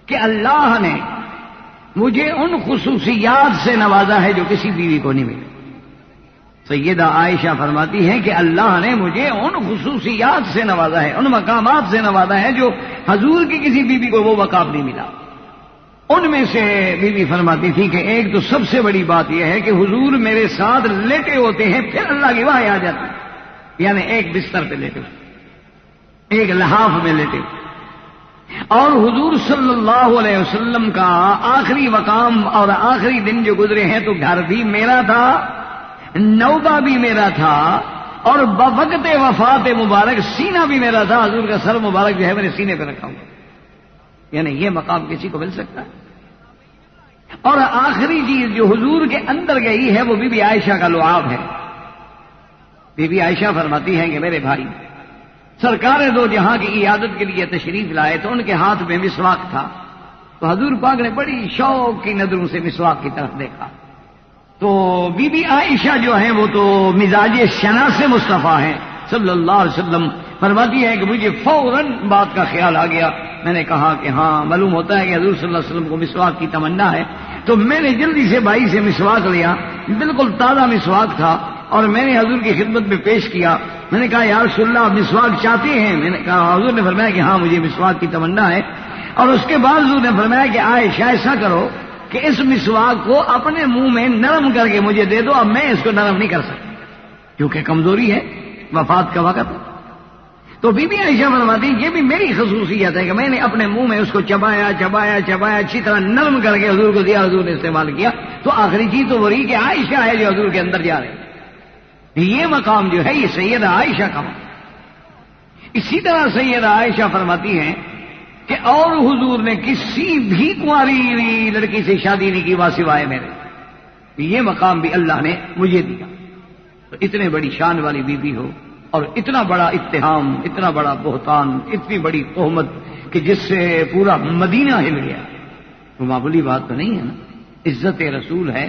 کہ اللہ نے مجھے ان خصوصیات سے نوازا ہے جو کسی بیوی کو نہیں ملے۔ سیدہ عائشہ فرماتی ہیں کہ اللہ نے مجھے ان خصوصیات سے نوازا ہے، ان مقامات سے نوازا ہے جو حضور کی کسی بیوی کو وہ مقام نہیں ملا۔ ان میں سے بیوی فرماتی تھی کہ ایک تو سب سے بڑی بات یہ ہے کہ حضور میرے ساتھ لیٹے ہوتے ہیں پھر اللہ کی وحی آ جاتی ہے، یعنی ایک بستر پہ لیٹے ہوتے، ایک لحاف میں لیٹے ہوتے، اور حضور صلی اللہ علیہ وسلم کا آخری مقام اور آخری دن جو گزرے ہیں تو گھر بھی میرا تھا، نوبہ بھی میرا تھا، اور بوقت وفات مبارک سینہ بھی میرا تھا، حضور کا سر مبارک جو ہے میرے سینے پہ رکھا ہوا، یعنی یہ مقام کسی کو مل سکتا ہے؟ اور آخری چیز جو حضور کے اندر گئی ہے وہ بی بی عائشہ کا لعاب ہے۔ بی بی عائشہ فرماتی ہیں کہ میرے بھائی سرکار دو جہاں کی عیادت کے لیے تشریف لائے تو ان کے ہاتھ میں مسواک تھا، تو حضور پاک نے بڑی شوق کی نظروں سے مسواک کی طرف دیکھا، تو بی بی عائشہ جو ہیں وہ تو مزاج شناس مصطفیٰ ہیں صلی اللہ علیہ وسلم، فرماتی ہے کہ مجھے فوراً بات کا خیال آ گیا، میں نے کہا کہ ہاں معلوم ہوتا ہے کہ حضور صلی اللہ علیہ وسلم کو مسواک کی تمنا ہے، تو میں نے جلدی سے بھائی سے مسواک لیا، بالکل تازہ مسواک تھا، اور میں نے حضور کی خدمت میں پیش کیا۔ میں نے کہا یا رسول اللہ آپ مسواک چاہتے ہیں؟ میں نے کہا، حضور نے فرمایا کہ ہاں مجھے مسواک کی تمنا ہے، اور اس کے بعد حضور نے فرمایا کہ عائشہ ایسا کرو کہ اس مسواک کو اپنے منہ میں نرم کر کے مجھے دے دو، اب میں اس کو نرم نہیں کر سکتا کیونکہ کمزوری ہے، وفات کا وقت ہے۔ تو بی بی عائشہ فرماتی یہ بھی میری خصوصیت ہے کہ میں نے اپنے منہ میں اس کو چبایا چبایا چبایا اچھی طرح نرم کر کے حضور کو دیا، حضور نے استعمال کیا، تو آخری چیز تو وہ رہی کہ عائشہ ہے جو حضور کے اندر جا رہے۔ یہ مقام جو ہے یہ سیدہ عائشہ کا مقام۔ اسی طرح سیدہ عائشہ فرماتی ہیں کہ اور حضور نے کسی بھی کنواری لڑکی سے شادی نہیں کی سوائے میرے، یہ مقام بھی اللہ نے مجھے دیا۔ تو اتنے بڑی شان والی بیوی ہو اور اتنا بڑا اتہام، اتنا بڑا بہتان، اتنی بڑی تہمت کہ جس سے پورا مدینہ ہل گیا، تو معمولی بات تو نہیں ہے نا۔ عزت رسول ہے،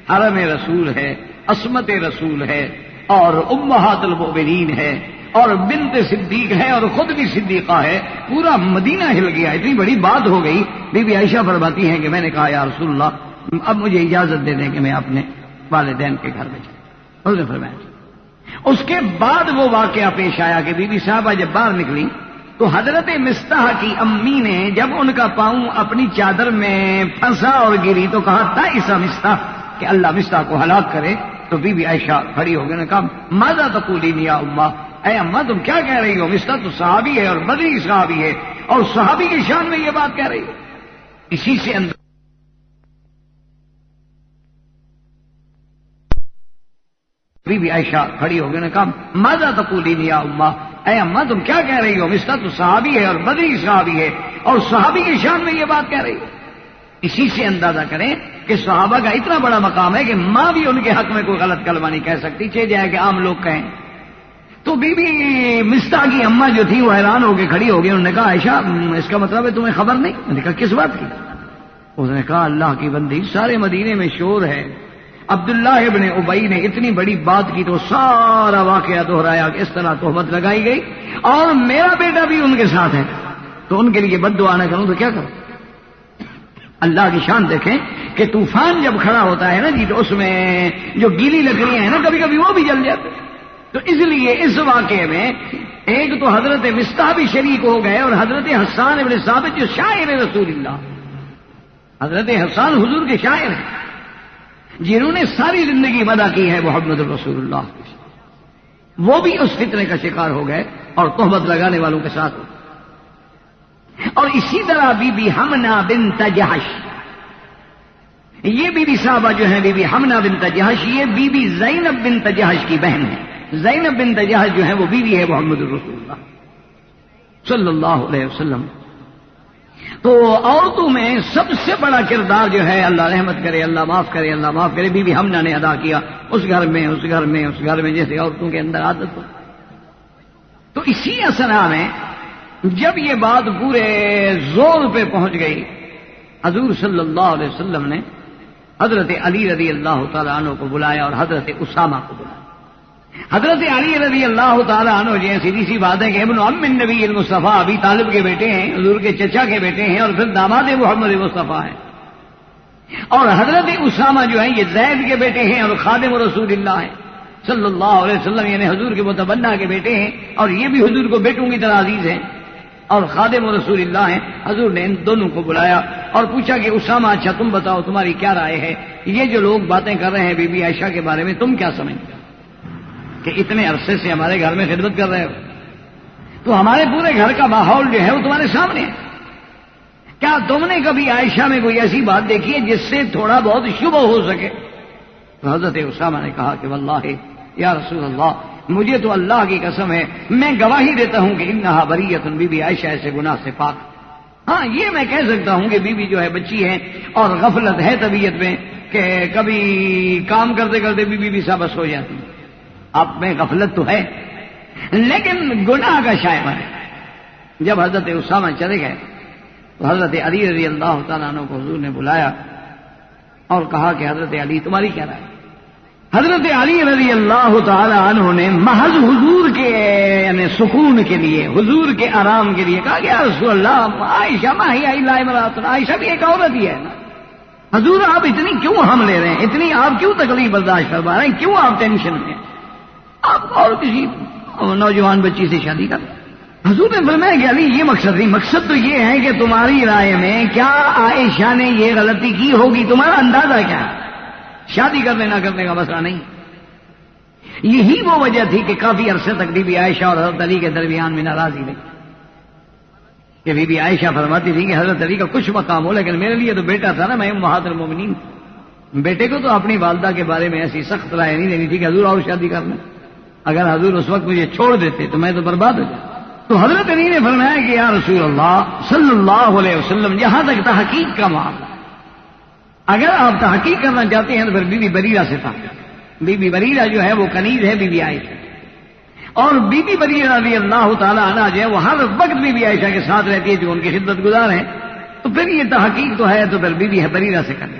حرم رسول ہے، عصمت رسول ہے، اور امہات المؤمنین ہے، اور بنت صدیق ہے، اور خود بھی صدیقہ ہے، پورا مدینہ ہل گیا، اتنی بڑی بات ہو گئی۔ بی بی عائشہ فرماتی ہیں کہ میں نے کہا یا رسول اللہ اب مجھے اجازت دے دیں کہ میں اپنے والدین کے گھر میں جاؤں۔ حضور نے فرمایا۔ اس کے بعد وہ واقعہ پیش آیا کہ بی بی صاحبہ جب باہر نکلی تو حضرت مستح کی امی نے جب ان کا پاؤں اپنی چادر میں پھنسا اور گری تو کہا تا ایسا مستح، کہ اللہ مستح کو ہلاک کرے۔ تو بی بی عائشہ کھڑی ہو گئی نے کہا ماذا تقولین یا اماں، اے اماں تم کیا کہہ رہی ہو؟ مستح تو صحابی ہے اور بدری صحابی ہے، اور صحابی کی شان میں یہ بات کہہ رہی ہے۔ اسی سے اندر بی بی عائشہ کھڑی ہو گئی نے کہا ماذا تقولین یا اماں، اے اماں تم کیا کہہ رہی ہو؟ مستح تو صحابی ہے اور بدری صحابی ہے، اور صحابی کی شان میں یہ بات کہہ رہی ہے۔ اسی سے اندازہ کریں کہ صحابہ کا اتنا بڑا مقام ہے کہ ماں بھی ان کے حق میں کوئی غلط کلمہ نہیں کہہ سکتی، چاہے جائے کہ عام لوگ کہیں۔ تو بی بی مستح کی اماں جو تھی وہ حیران ہو کے کھڑی ہو گئی، انہوں نے کہا عائشہ اس کا مطلب ہے تمہیں خبر نہیں؟ میں نے کہا کس بات کی؟ اس نے کہا اللہ کی بندی سارے مدینے میں شور ہے عبداللہ ابن ابی نے اتنی بڑی بات کی تو سارا واقعہ دہرایا کہ اس طرح تہمت لگائی گئی اور میرا بیٹا بھی ان کے ساتھ ہے، تو ان کے لیے بد دعا نہ کروں تو کیا کروں؟ اللہ کی شان دیکھیں کہ طوفان جب کھڑا ہوتا ہے نا جی، تو اس میں جو گیلی لکڑیاں ہیں نا کبھی کبھی وہ بھی جل جاتے، تو اس لیے اس واقعے میں ایک تو حضرت مصطح بھی شریک ہو گئے اور حضرت حسان ابن ثابت جو شاعر رسول اللہ، حضرت حسان حضور کے شاعر ہیں جنہوں نے ساری زندگی مدح کی ہے محمد رسول اللہ، وہ بھی اس فتنے کا شکار ہو گئے اور تہمت لگانے والوں کے ساتھ ہو۔ اور اسی طرح بی بی حمنہ بنت جہش، یہ بی بی صاحبہ جو ہیں بی بی حمنہ بنت جہش، یہ بی بی زینب بنت جہش کی بہن ہے۔ زینب بنت جہش جو ہے وہ بیوی ہے محمد رسول اللہ صلی اللہ علیہ وسلم۔ تو عورتوں میں سب سے بڑا کردار جو ہے، اللہ رحمت کرے، اللہ معاف کرے، اللہ معاف کرے، بی بی حمنہ نے ادا کیا اس گھر میں جیسے عورتوں کے اندر عادت ہو۔ تو اسی اثنا میں جب یہ بات پورے زور پہ پہنچ گئی، حضور صلی اللہ علیہ وسلم نے حضرت علی رضی اللہ تعالیٰ عنہ کو بلایا اور حضرت اسامہ کو بلایا۔ حضرت علی رضی اللہ تعالیٰ عنہ جو ہے سیدھی سی بات ہے کہ ابن عم النبی المصطفیٰ ابی طالب کے بیٹے ہیں، حضور کے چچا کے بیٹے ہیں، اور پھر داماد محمد مصطفیٰ ہیں، اور حضرت اسامہ جو ہیں یہ زید کے بیٹے ہیں اور خادم رسول اللہ ہیں صلی اللہ علیہ وسلم، یعنی حضور کے متبنہ کے بیٹے ہیں، اور یہ بھی حضور کو بیٹوں کی طرح عزیز ہیں اور خادم رسول اللہ ہیں۔ حضور نے ان دونوں کو بلایا اور پوچھا کہ اسامہ اچھا تم بتاؤ تمہاری کیا رائے ہے، یہ جو لوگ باتیں کر رہے ہیں بی بی عائشہ کے بارے میں تم کیا سمجھتے ہو کہ اتنے عرصے سے ہمارے گھر میں خدمت کر رہے ہو، تو ہمارے پورے گھر کا ماحول جو ہے وہ تمہارے سامنے ہے، کیا تم نے کبھی عائشہ میں کوئی ایسی بات دیکھی ہے جس سے تھوڑا بہت شبہ ہو سکے؟ تو حضرت اسامہ نے کہا کہ واللہ یا رسول اللہ، مجھے تو اللہ کی قسم ہے میں گواہی دیتا ہوں کہ انہا بریۃ، بی بی عائشہ ایسے گناہ سے پاک۔ ہاں یہ میں کہہ سکتا ہوں کہ بی بی جو ہے بچی ہے اور غفلت ہے طبیعت میں کہ کبھی کام کرتے کرتے بی بی سا بس ہو جاتی، آپ میں غفلت تو ہے لیکن گناہ کا شائبہ ہے۔ جب حضرت اسامہ چلے گئے تو حضرت علی رضی اللہ تعالیٰ عنہ کو حضور نے بلایا اور کہا کہ حضرت علی تمہاری کیا رائے؟ حضرت علی رضی اللہ تعالیٰ عنہ نے محض حضور کے یعنی سکون کے لیے، حضور کے آرام کے لیے کہا کہ یا رسول اللہ عائشہ ماہی الا امرأۃ، عائشہ بھی ایک عورت ہی ہے نا، حضور آپ اتنی کیوں ہم لے رہے ہیں، اتنی آپ کیوں تکلیف برداشت فرما رہے ہیں، کیوں آپ ٹینشن میں، آپ اور کسی نوجوان بچی سے شادی کر۔ حضور نے فرمایا کہ علی یہ مقصد نہیں، مقصد تو یہ ہے کہ تمہاری رائے میں کیا عائشہ نے یہ غلطی کی ہوگی، تمہارا اندازہ کیا ہے؟ شادی کرنے نہ کرنے کا مسئلہ نہیں۔ یہی وہ وجہ تھی کہ کافی عرصے تک بی بی عائشہ اور حضرت علی کے درمیان میں ناراضی رہی کہ بی بی عائشہ فرماتی تھی کہ حضرت علی کا کچھ مقام ہو لیکن میرے لیے تو بیٹا تھا نا، میں امہات المومنین، بیٹے کو تو اپنی والدہ کے بارے میں ایسی سخت رائے نہیں دینی تھی کہ حضور اور شادی کر لیں، اگر حضور اس وقت مجھے چھوڑ دیتے تو میں تو برباد ہو جاتا۔ تو حضرت علی نے فرمایا کہ یا رسول اللہ صلی اللہ علیہ وسلم، جہاں تک تحقیق کا معاملہ، اگر آپ تحقیق کرنا چاہتے ہیں تو پھر بی بی بریرہ سے تھا۔ بی بی بریرہ جو ہے وہ کنیز ہے بی بی عائشہ، اور بی بی بریرہ رضی اللہ تعالیٰ عنہ جو ہے وہ ہر وقت بی بی عائشہ کے ساتھ رہتی ہے جو ان کی خدمت گزار ہیں، تو پھر یہ تحقیق تو ہے تو پھر بی بی بریرہ سے کریں۔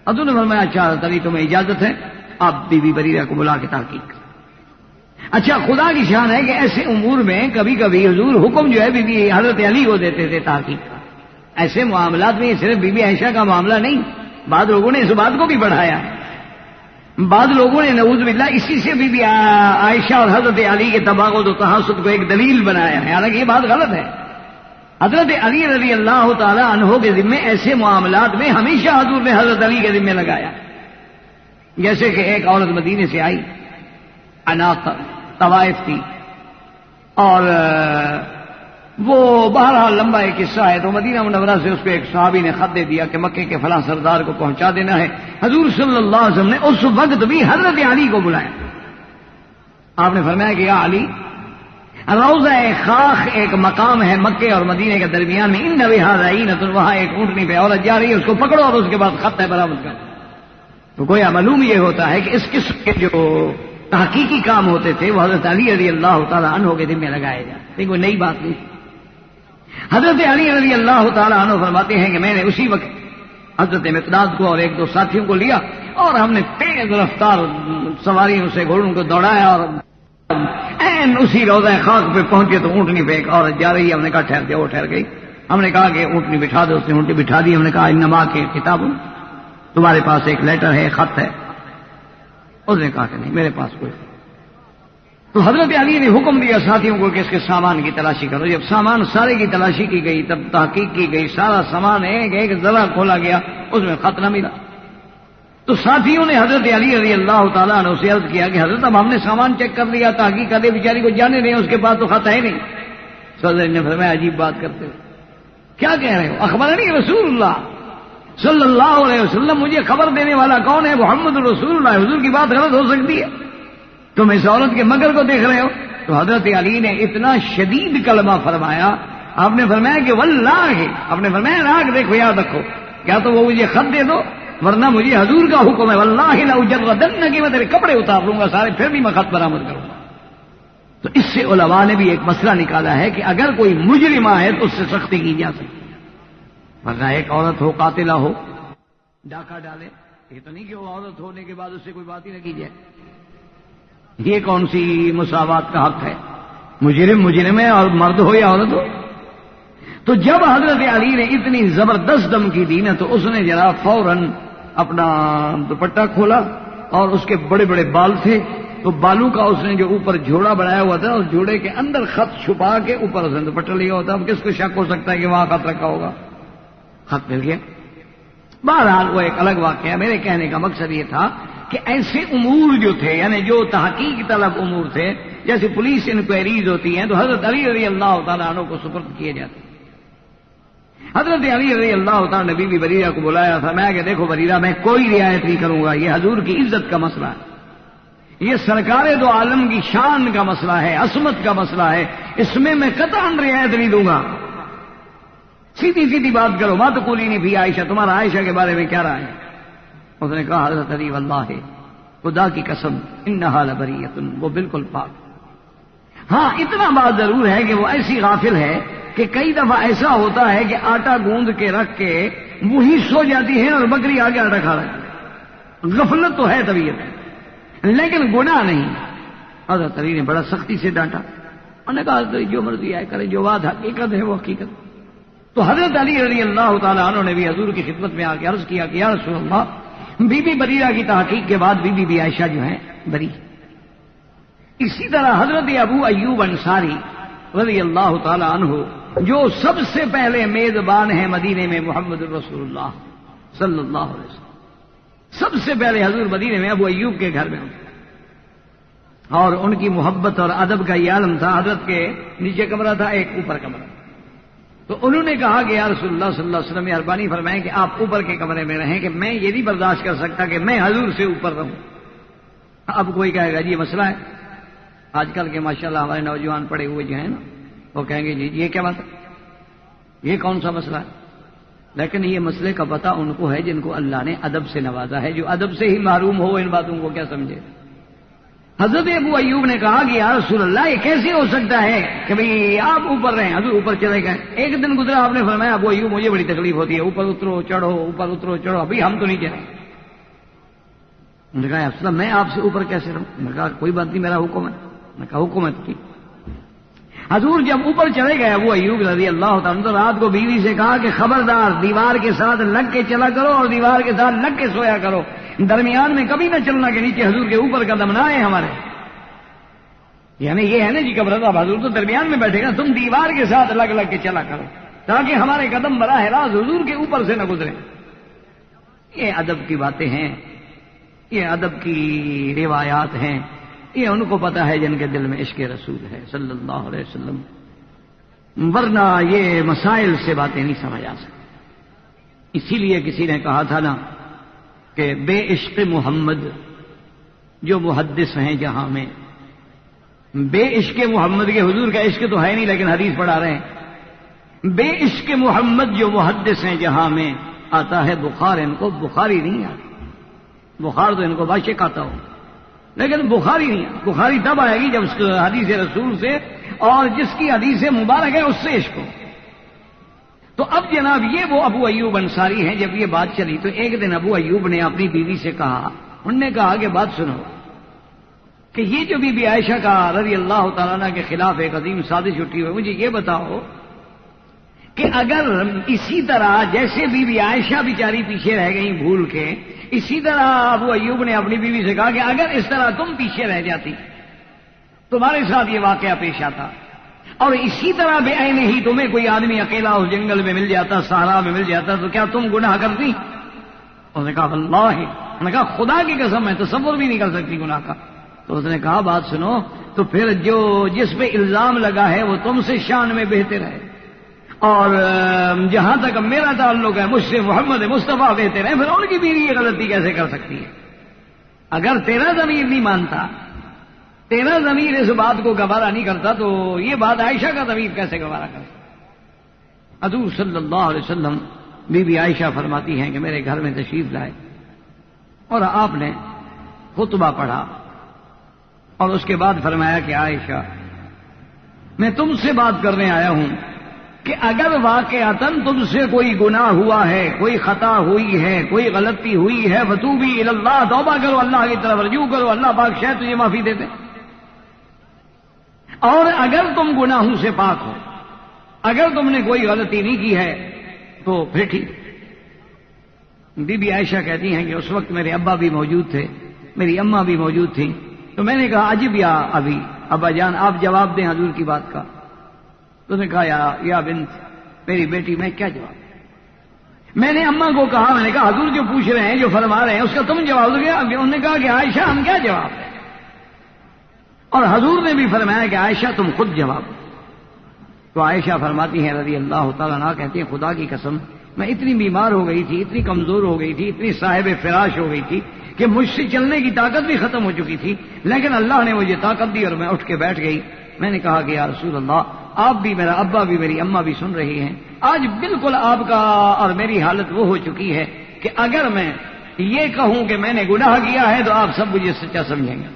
حضور نے فرمایا اچھا تبھی تمہیں اجازت ہے، آپ بی بی بریرہ کو بلا کے تحقیق کریں۔ اچھا خدا کی شان ہے کہ ایسے امور میں کبھی کبھی حضور حکم جو ہے بی بی حضرت علی کو دیتے تھے تحقیق کا۔ ایسے معاملات میں صرف بی بی عائشہ کا معاملہ نہیں، بعض لوگوں نے اس بات کو بھی بڑھایا، بعض لوگوں نے نعوذ باللہ اسی سے بی بی عائشہ اور حضرت علی کے تباغت و تحاسد کو ایک دلیل بنایا ہے، حالانکہ یہ بات غلط ہے۔ حضرت علی رضی اللہ تعالی عنہ کے ذمے ایسے معاملات میں ہمیشہ حضور نے حضرت علی کے ذمے لگایا، جیسے کہ ایک عورت مدینے سے آئی، عناق طوائف تھی، اور وہ بہرحال لمبا ایک قصہ ہے، تو مدینہ منورہ سے اس کو ایک صحابی نے خط دے دیا کہ مکے کے فلاں سردار کو پہنچا دینا ہے۔ حضور صلی اللہ علیہ وسلم نے اس وقت بھی حضرت علی کو بلایا، آپ نے فرمایا کہ یا علی، روضہ خاخ ایک مقام ہے مکے اور مدینے کے درمیان میں، ان بہذا عینۃ، وہاں ایک اونٹنی پہ عورت جا رہی ہے، اس کو پکڑو اور اس کے بعد خط ہے برآمد کرو۔ تو گویا معلوم یہ ہوتا ہے کہ اس قسم کے جو تحقیقی کام ہوتے تھے وہ حضرت علی رضی اللہ تعالی عنہ کے ذمہ لگائے جاتے، کوئی نئی بات نہیں۔ حضرت علی رضی اللہ تعالی عنہ فرماتے ہیں کہ میں نے اسی وقت حضرت مقداد کو اور ایک دو ساتھیوں کو لیا اور ہم نے تیز رفتار سواریوں سے گھوڑوں کو دوڑایا اور این اسی روضہ خاک پہ پہنچے تو اونٹنی پہ ایک عورت جا رہی ہے. ہم نے کہا ٹھہر جاؤ. وہ ٹھہر گئی. ہم نے کہا کہ اونٹنی بٹھا دو. اس نے اونٹنی بٹھا دی. ہم نے کہا انما کے کتاب تمہارے پاس ایک لیٹر ہے, خط ہے؟ اس نے کہا کہ نہیں میرے پاس کوئی. تو حضرت علی نے حکم دیا ساتھیوں کو کہ اس کے سامان کی تلاشی کرو. جب سامان سارے کی تلاشی کی گئی تب تحقیق کی گئی, سارا سامان ایک ذرا کھولا گیا, اس میں خط نہ ملا. تو ساتھیوں نے حضرت علی رضی اللہ تعالیٰ عنہ سے عرض کیا کہ حضرت اب ہم نے سامان چیک کر لیا, تحقیق کر دے, بیچاری کو جانے دیں, اس کے پاس تو خط ہے نہیں. صدر نے فرمایا عجیب بات کرتے ہو, کیا کہہ رہے ہو؟ اخبرنی رسول اللہ صلی اللہ علیہ وسلم, مجھے خبر دینے والا کون ہے؟ محمد رسول اللہ. حضور کی بات غلط ہو سکتی ہے؟ تم اس عورت کے مگر کو دیکھ رہے ہو. تو حضرت علی نے اتنا شدید کلمہ فرمایا. آپ نے فرمایا کہ واللہ, آپ نے فرمایا راگ دیکھو یاد رکھو, کیا تو وہ مجھے خط دے دو ورنہ مجھے حضور کا حکم ہے واللہ لاجردن, کہ میں تیرے کپڑے اتار لوں گا سارے, پھر بھی میں خط برآمد کروں گا. تو اس سے علماء نے بھی ایک مسئلہ نکالا ہے کہ اگر کوئی مجرمہ ہے تو اس سے سختی کی جا سکتی, ورنہ ایک عورت ہو قاتلہ ہو ڈاکہ ڈالے, یہ تو نہیں کہ وہ عورت ہونے کے بعد اس سے کوئی بات ہی نہ کی جائے. یہ کون سی مساوات کا حق ہے؟ مجرم ہے اور مرد ہو یا عورت ہو. تو جب حضرت علی نے اتنی زبردست دھمکی دی نا تو اس نے ذرا فوراً اپنا دوپٹہ کھولا اور اس کے بڑے بڑے بال تھے, تو بالوں کا اس نے جو اوپر جھوڑا بنایا ہوا تھا اس جھوڑے کے اندر خط چھپا کے اوپر اس نے دوپٹہ لیا ہوتا. اب کس کو شک ہو سکتا ہے کہ وہاں خط رکھا ہوگا؟ خط مل گیا. بہرحال وہ ایک الگ واقعہ ہے. میرے کہنے کا مقصد یہ تھا کہ ایسے امور جو تھے, یعنی جو تحقیق طلب امور تھے, جیسے پولیس انکوائریز ہوتی ہیں, تو حضرت علی رضی اللہ تعالیٰ عنہ کو سپرد کیے جاتے. حضرت علی رضی اللہ تعالیٰ نے بی بی بریرہ کو بلایا تھا. میں کہ دیکھو بریرہ, میں کوئی رعایت نہیں کروں گا, یہ حضور کی عزت کا مسئلہ ہے, یہ سرکار دو عالم کی شان کا مسئلہ ہے, عصمت کا مسئلہ ہے, اس میں قطعاً رعایت نہیں دوں گا. سیدھی سیدھی بات کرو. بات کولی نہیں بھی عائشہ, تمہارا عائشہ کے بارے میں کیا رائے ہے؟ اس نے کہا حضرت علی واللہ, خدا کی قسم, انہا لبریۃ, وہ بالکل پاک. ہاں اتنا بات ضرور ہے کہ وہ ایسی غافل ہے کہ کئی دفعہ ایسا ہوتا ہے کہ آٹا گوندھ کے رکھ کے وہی سو جاتی ہے اور بکری آگے آٹا کھا رہی ہے. غفلت تو ہے طبیعت, لیکن گناہ نہیں. حضرت علی نے بڑا سختی سے ڈانٹا. انہوں نے کہا جو مرضی آئے کرے, جو بات حقیقت ہے وہ حقیقت. تو حضرت علی رضی اللہ تعالیٰ عنہ نے بھی حضور کی خدمت میں آ کے عرض کیا کہ یا رسول اللہ, بی بی بریرہ کی تحقیق کے بعد بی بی عائشہ جو ہیں بری. اسی طرح حضرت ابو ایوب انصاری رضی اللہ تعالی عنہ, جو سب سے پہلے میزبان ہیں مدینے میں محمد رسول اللہ صلی اللہ علیہ وسلم, سب سے پہلے حضور مدینے میں ابو ایوب کے گھر میں ہوتے, اور ان کی محبت اور ادب کا یہ عالم تھا. حضرت کے نیچے کمرہ تھا, ایک اوپر کمرہ. تو انہوں نے کہا کہ یا رسول اللہ صلی اللہ علیہ وسلم, مہربانی فرمائیں کہ آپ اوپر کے کمرے میں رہیں, کہ میں یہ نہیں برداشت کر سکتا کہ میں حضور سے اوپر رہوں. اب کوئی کہے گا جی یہ مسئلہ ہے. آج کل کے ماشاءاللہ ہمارے نوجوان پڑے ہوئے جو ہیں نا, وہ کہیں گے جی یہ کیا بات ہے, یہ کون سا مسئلہ ہے؟ لیکن یہ مسئلے کا پتہ ان کو ہے جن کو اللہ نے ادب سے نوازا ہے. جو ادب سے ہی محروم ہو ان باتوں کو کیا سمجھے. حضرت ابو ایوب نے کہا کہ یا رسول اللہ, یہ کیسے ہو سکتا ہے کہ بھئی آپ اوپر رہیں؟ حضور اوپر چلے گئے. ایک دن گزرا, آپ نے فرمایا ابو ایوب مجھے بڑی تکلیف ہوتی ہے, اوپر اترو چڑھو, اوپر اترو چڑھو, ابھی ہم تو نہیں چلے. انہوں نے کہا اصل میں آپ سے اوپر کیسے رہوں؟ میں نے کہا کوئی بات نہیں, میرا حکم ہے. میں کہا حکم ہے تو ٹھیک. حضور جب اوپر چلے گئے ابو ایوب رضی اللہ تعالیٰ, تو رات کو بیوی سے کہا کہ خبردار دیوار کے ساتھ لگ کے چلا کرو اور دیوار کے ساتھ لگ کے سویا کرو, درمیان میں کبھی نہ چلنا کہ نیچے حضور کے اوپر قدم نہ آئے ہمارے. یعنی یہ ہے نا جی قبر صاحب, حضور تو درمیان میں بیٹھے گا, تم دیوار کے ساتھ لگ لگ کے چلا کرو تاکہ ہمارے قدم براہ راست حضور کے اوپر سے نہ گزرے. یہ ادب کی باتیں ہیں, یہ ادب کی روایات ہیں, یہ ان کو پتا ہے جن کے دل میں عشق رسول ہے صلی اللہ علیہ وسلم, ورنہ یہ مسائل سے باتیں نہیں سمجھ آ سکتی. اسی لیے کسی نے کہا تھا نا کہ بے عشق محمد جو محدث ہیں جہاں میں, بے عشق محمد کے, حضور کا عشق تو ہے نہیں لیکن حدیث پڑھا رہے ہیں, بے عشق محمد جو محدث ہیں جہاں میں, آتا ہے بخار ان کو بخاری نہیں آتی. بخار تو ان کو باشق آتا ہو لیکن بخاری نہیں. بخاری تب آئے گی جب اس حدیث رسول سے اور جس کی حدیث مبارک ہے اس سے عشق ہو. تو اب جناب یہ وہ ابو ایوب انصاری ہیں. جب یہ بات چلی تو ایک دن ابو ایوب نے اپنی بیوی سے کہا، انہوں نے کہا کہ بات سنو کہ یہ جو بی بی عائشہ کا رضی اللہ تعالیٰ عنہ کے خلاف ایک عظیم سازش اٹھی ہوئی، مجھے یہ بتاؤ کہ اگر اسی طرح جیسے بی بی عائشہ بیچاری پیچھے رہ گئی بھول کے، اسی طرح ابو ایوب نے اپنی بیوی سے کہا کہ اگر اس طرح تم پیچھے رہ جاتی، تمہارے ساتھ یہ واقعہ پیش آتا، اور اسی طرح بے عین ہی تمہیں کوئی آدمی اکیلا اس جنگل میں مل جاتا، صحرا میں مل جاتا، تو کیا تم گناہ کرتی؟ اس نے کہا واللہ، انہوں نے کہا خدا کی قسم میں تصور بھی نہیں کر سکتی گناہ کا. تو اس نے کہا بات سنو، تو پھر جس پہ الزام لگا ہے وہ تم سے شان میں بہتر ہے، اور جہاں تک میرا تعلق ہے مجھ سے محمد مصطفیٰ بہتر ہے، پھر ان کی بیوی یہ غلطی کیسے کر سکتی ہے؟ اگر تیرا ضمیر نہیں مانتا، تیرا ضمیر اس بات کو گوارا نہیں کرتا، تو یہ بات عائشہ کا ضمیر کیسے گوارا کرتا؟ حضور صلی اللہ علیہ وسلم بی بی عائشہ فرماتی ہیں کہ میرے گھر میں تشریف لائے اور آپ نے خطبہ پڑھا، اور اس کے بعد فرمایا کہ عائشہ میں تم سے بات کرنے آیا ہوں کہ اگر واقعتاً تم سے کوئی گناہ ہوا ہے، کوئی خطا ہوئی ہے، کوئی غلطی ہوئی ہے، فتوبی الی اللہ، توبہ کرو، اللہ کی طرف رجوع کرو، اللہ پاک شاید تجھے معافی دے دے. اور اگر تم گناہوں سے پاک ہو، اگر تم نے کوئی غلطی نہیں کی ہے تو پھر ٹھیک. بی بی عائشہ کہتی ہیں کہ اس وقت میرے ابا بھی موجود تھے، میری اماں بھی موجود تھیں. تو میں نے کہا عجب یا ابھی، ابا جان آپ جواب دیں حضور کی بات کا. تو نے کہا یا بنت، میری بیٹی میں کیا جواب؟ میں نے اماں کو کہا، میں نے کہا حضور جو پوچھ رہے ہیں، جو فرما رہے ہیں، اس کا تم جواب دو گے. انہوں نے کہا کہ عائشہ ہم کیا جواب دیں؟ اور حضور نے بھی فرمایا کہ عائشہ تم خود جواب دو. تو عائشہ فرماتی ہیں رضی اللہ تعالیٰ عنہ، کہتی ہیں خدا کی قسم میں اتنی بیمار ہو گئی تھی، اتنی کمزور ہو گئی تھی، اتنی صاحب فراش ہو گئی تھی کہ مجھ سے چلنے کی طاقت بھی ختم ہو چکی تھی، لیکن اللہ نے مجھے طاقت دی اور میں اٹھ کے بیٹھ گئی. میں نے کہا کہ یا رسول اللہ، آپ بھی، میرا ابا بھی، میری اماں بھی سن رہی ہیں. آج بالکل آپ کا اور میری حالت وہ ہو چکی ہے کہ اگر میں یہ کہوں کہ میں نے گناہ کیا ہے تو آپ سب مجھے سچا سمجھیں گے.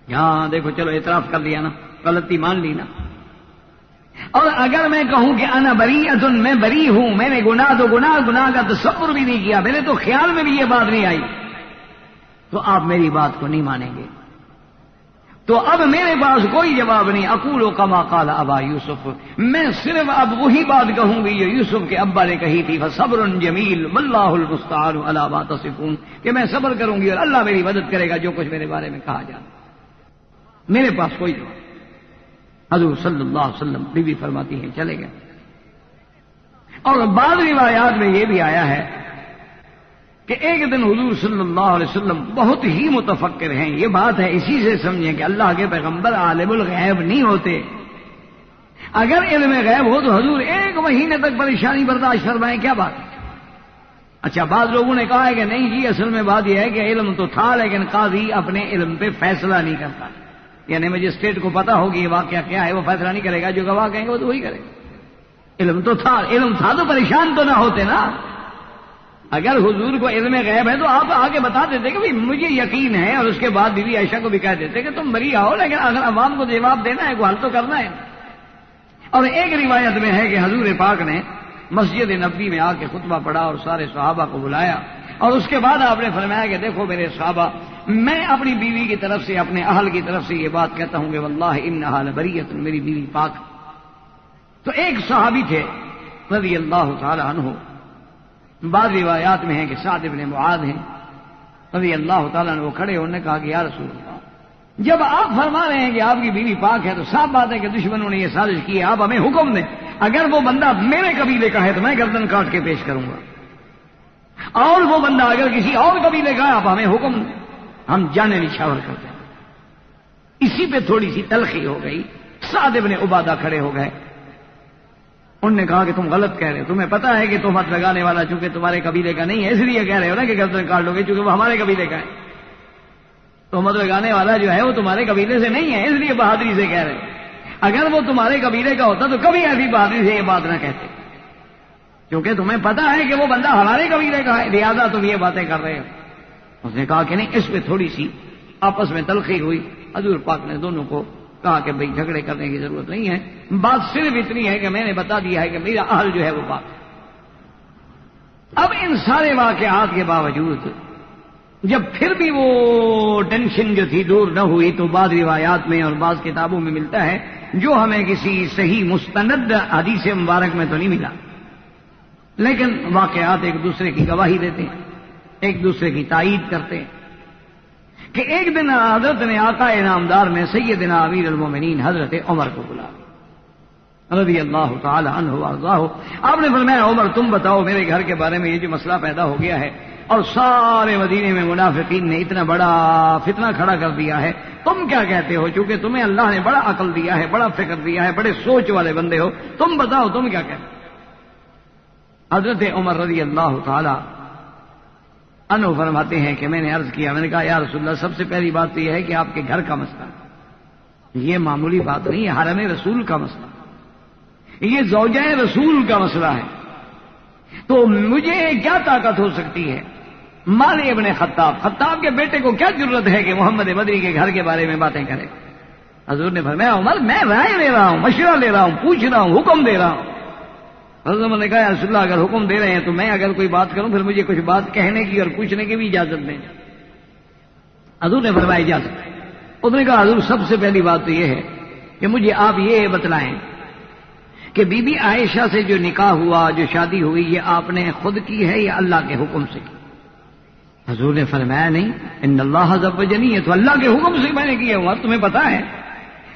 یہاں دیکھو، چلو اعتراف کر لیا نا، غلطی مان لی نا. اور اگر میں کہوں کہ انا بریۃ، میں بری ہوں، میں نے گناہ کا تصور بھی نہیں کیا، میرے تو خیال میں بھی یہ بات نہیں آئی، تو آپ میری بات کو نہیں مانیں گے. تو اب میرے پاس کوئی جواب نہیں. اقول کما قال ابا یوسف، میں صرف اب وہی بات کہوں گی جو یوسف کے ابا نے کہی تھی، فصبر جمیل واللہ المستعان علی ما تصفون، کہ میں صبر کروں گی اور اللہ میری مدد کرے گا جو کچھ میرے بارے میں کہا جائے. میرے پاس کوئی جواب. حضور صلی اللہ علیہ وسلم بی بی فرماتی ہیں چلے گئے. اور بعض روایات میں یہ بھی آیا ہے کہ ایک دن حضور صلی اللہ علیہ وسلم بہت ہی متفکر ہیں. یہ بات ہے، اسی سے سمجھیں کہ اللہ کے پیغمبر عالم الغیب نہیں ہوتے. اگر علم غیب ہو تو حضور ایک مہینے تک پریشانی برداشت فرمائیں، کیا بات ہے؟ اچھا، بعض لوگوں نے کہا ہے کہ نہیں جی، اصل میں بات یہ ہے کہ علم تو تھا لیکن قاضی اپنے علم پہ فیصلہ نہیں کرتا. یعنی مجسٹریٹ کو پتا ہوگی یہ واقعہ کیا ہے، وہ فیصلہ نہیں کرے گا، جو گواہ کہیں گے وہ تو وہی کرے گا. علم تو تھا تو پریشان تو نہ ہوتے نا. اگر حضور کو علم غیب ہے تو آپ آگے بتا دیتے کہ مجھے یقین ہے، اور اس کے بعد بی بی عائشہ کو بھی کہہ دیتے کہ تم بری آؤ، لیکن اگر عوام کو جواب دینا ہے کو حل تو کرنا ہے. اور ایک روایت میں ہے کہ حضور پاک نے مسجد نبوی میں آ کے خطبہ پڑھا اور سارے صحابہ کو بلایا، اور اس کے بعد آپ نے فرمایا کہ دیکھو میرے صحابہ، میں اپنی بیوی کی طرف سے، اپنے اہل کی طرف سے یہ بات کہتا ہوں کہ واللہ انہا لبریۃ، میری بیوی پاک. تو ایک صحابی تھے رضی اللہ تعالی عنہ، بعض روایات میں ہے کہ سعد بن معاذ ہیں رضی اللہ تعالیٰ عنہ، وہ کھڑے انہوں نے کہا کہ یا رسول اللہ، جب آپ فرما رہے ہیں کہ آپ کی بیوی پاک ہے تو صاف بات ہے کہ دشمنوں نے یہ سازش کی ہے، آپ ہمیں حکم دیں، اگر وہ بندہ میرے قبیلے کا ہے تو میں گردن کاٹ کے پیش کروں گا، اور وہ بندہ اگر کسی اور قبیلے کا ہے آپ ہمیں حکم دیں، ہم جانے نچھاور کرتے ہیں. اسی پہ تھوڑی سی تلخی ہو گئی. سعد بن عبادہ کھڑے ہو گئے، انہوں نے کہا کہ تم غلط کہہ رہے ہو، تمہیں پتا ہے کہ تہمت لگانے والا چونکہ تمہارے قبیلے کا نہیں ہے اس لیے کہہ رہے ہو نا کہ گردن کاٹ لو گے، چونکہ وہ ہمارے قبیلے کا ہے. تہمت لگانے والا جو ہے وہ تمہارے قبیلے سے نہیں ہے، اس لیے بہادری سے کہہ رہے ہو. اگر وہ تمہارے قبیلے کا ہوتا تو کبھی ایسی بہادری سے یہ بات نہ کہتے، کیونکہ تمہیں پتا ہے کہ وہ بندہ ہمارے قبیلے کا ہے، لہذا تم یہ باتیں کر رہے ہو. اس نے کہا کہ نہیں، اس پہ تھوڑی سی آپس میں تلخی ہوئی. حضور پاک نے دونوں کو کہا کہ بھئی جھگڑے کرنے کی ضرورت نہیں ہے، بات صرف اتنی ہے کہ میں نے بتا دیا ہے کہ میرا اہل جو ہے وہ پاک ہے۔ اب ان سارے واقعات کے باوجود جب پھر بھی وہ ٹینشن جو تھی دور نہ ہوئی، تو بعض روایات میں اور بعض کتابوں میں ملتا ہے، جو ہمیں کسی صحیح مستند حدیث مبارک میں تو نہیں ملا، لیکن واقعات ایک دوسرے کی گواہی دیتے ہیں، ایک دوسرے کی تائید کرتے ہیں، کہ ایک دن حضرت نے آقا انعامدار میں سیدنا امیر المومنین حضرت عمر کو بلا رضی اللہ تعالی عنہ وارضاہ۔ آپ نے فرمایا عمر تم بتاؤ میرے گھر کے بارے میں یہ جو مسئلہ پیدا ہو گیا ہے اور سارے مدینے میں منافقین نے اتنا بڑا فتنہ کھڑا کر دیا ہے، تم کیا کہتے ہو؟ چونکہ تمہیں اللہ نے بڑا عقل دیا ہے، بڑا فکر دیا ہے، بڑے سوچ والے بندے ہو، تم بتاؤ تم کیا کہتے ہو؟ حضرت عمر رضی اللہ تعالی عنہ فرماتے ہیں کہ میں نے عرض کیا، میں نے کہا یا رسول اللہ سب سے پہلی بات تو یہ ہے کہ آپ کے گھر کا مسئلہ، یہ معمولی بات نہیں ہے، حرم رسول کا مسئلہ، یہ زوجہ رسول کا مسئلہ ہے، تو مجھے کیا طاقت ہو سکتی ہے؟ مال ابن خطاب کے بیٹے کو کیا ضرورت ہے کہ محمد بدری کے گھر کے بارے میں باتیں کرے؟ حضور نے فرمایا عمر میں رائے لے رہا ہوں، مشورہ لے رہا ہوں، پوچھ رہا ہوں، حکم دے رہا ہوں۔ حضرت عمر نے کہا یا رسول اللہ اگر حکم دے رہے ہیں تو میں اگر کوئی بات کروں پھر مجھے کچھ بات کہنے کی اور پوچھنے کی بھی اجازت دیں۔ حضور نے فرمایا اجازت۔ اس نے کہا حضور سب سے پہلی بات تو یہ ہے کہ مجھے آپ یہ بتلائیں کہ بی بی عائشہ سے جو نکاح ہوا، جو شادی ہوئی، یہ آپ نے خود کی ہے یا اللہ کے حکم سے کی؟ حضور نے فرمایا نہیں، ان اللہ زوجنی، ہے تو اللہ کے حکم سے میں نے کیا ہوا۔ تمہیں پتا ہے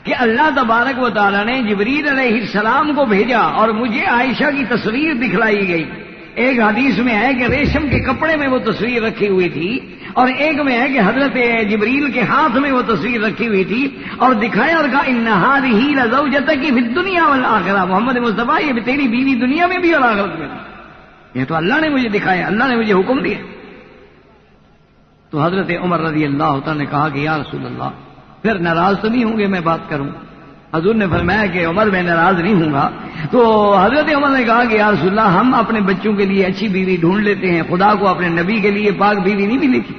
کہ اللہ تبارک و تعالی نے جبریل علیہ السلام کو بھیجا اور مجھے عائشہ کی تصویر دکھلائی گئی۔ ایک حدیث میں ہے کہ ریشم کے کپڑے میں وہ تصویر رکھی ہوئی تھی، اور ایک میں ہے کہ حضرت جبریل کے ہاتھ میں وہ تصویر رکھی ہوئی تھی اور دکھایا اور کہا ان ہذہ لزوجتک فی الدنیا والآخرہ، محمد مصطفیٰ یہ تیری بیوی دنیا میں بھی اور آخرت میں بھی۔ یہ تو اللہ نے مجھے دکھایا، اللہ نے مجھے حکم دیا۔ تو حضرت عمر رضی اللہ تعالی نے کہا کہ یا رسول اللہ پھر ناراض تو نہیں ہوں گے میں بات کروں؟ حضور نے فرمایا کہ عمر میں ناراض نہیں ہوں گا۔ تو حضرت عمر نے کہا کہ یا رسول اللہ ہم اپنے بچوں کے لیے اچھی بیوی ڈھونڈ لیتے ہیں، خدا کو اپنے نبی کے لیے پاک بیوی نہیں ملی تھی۔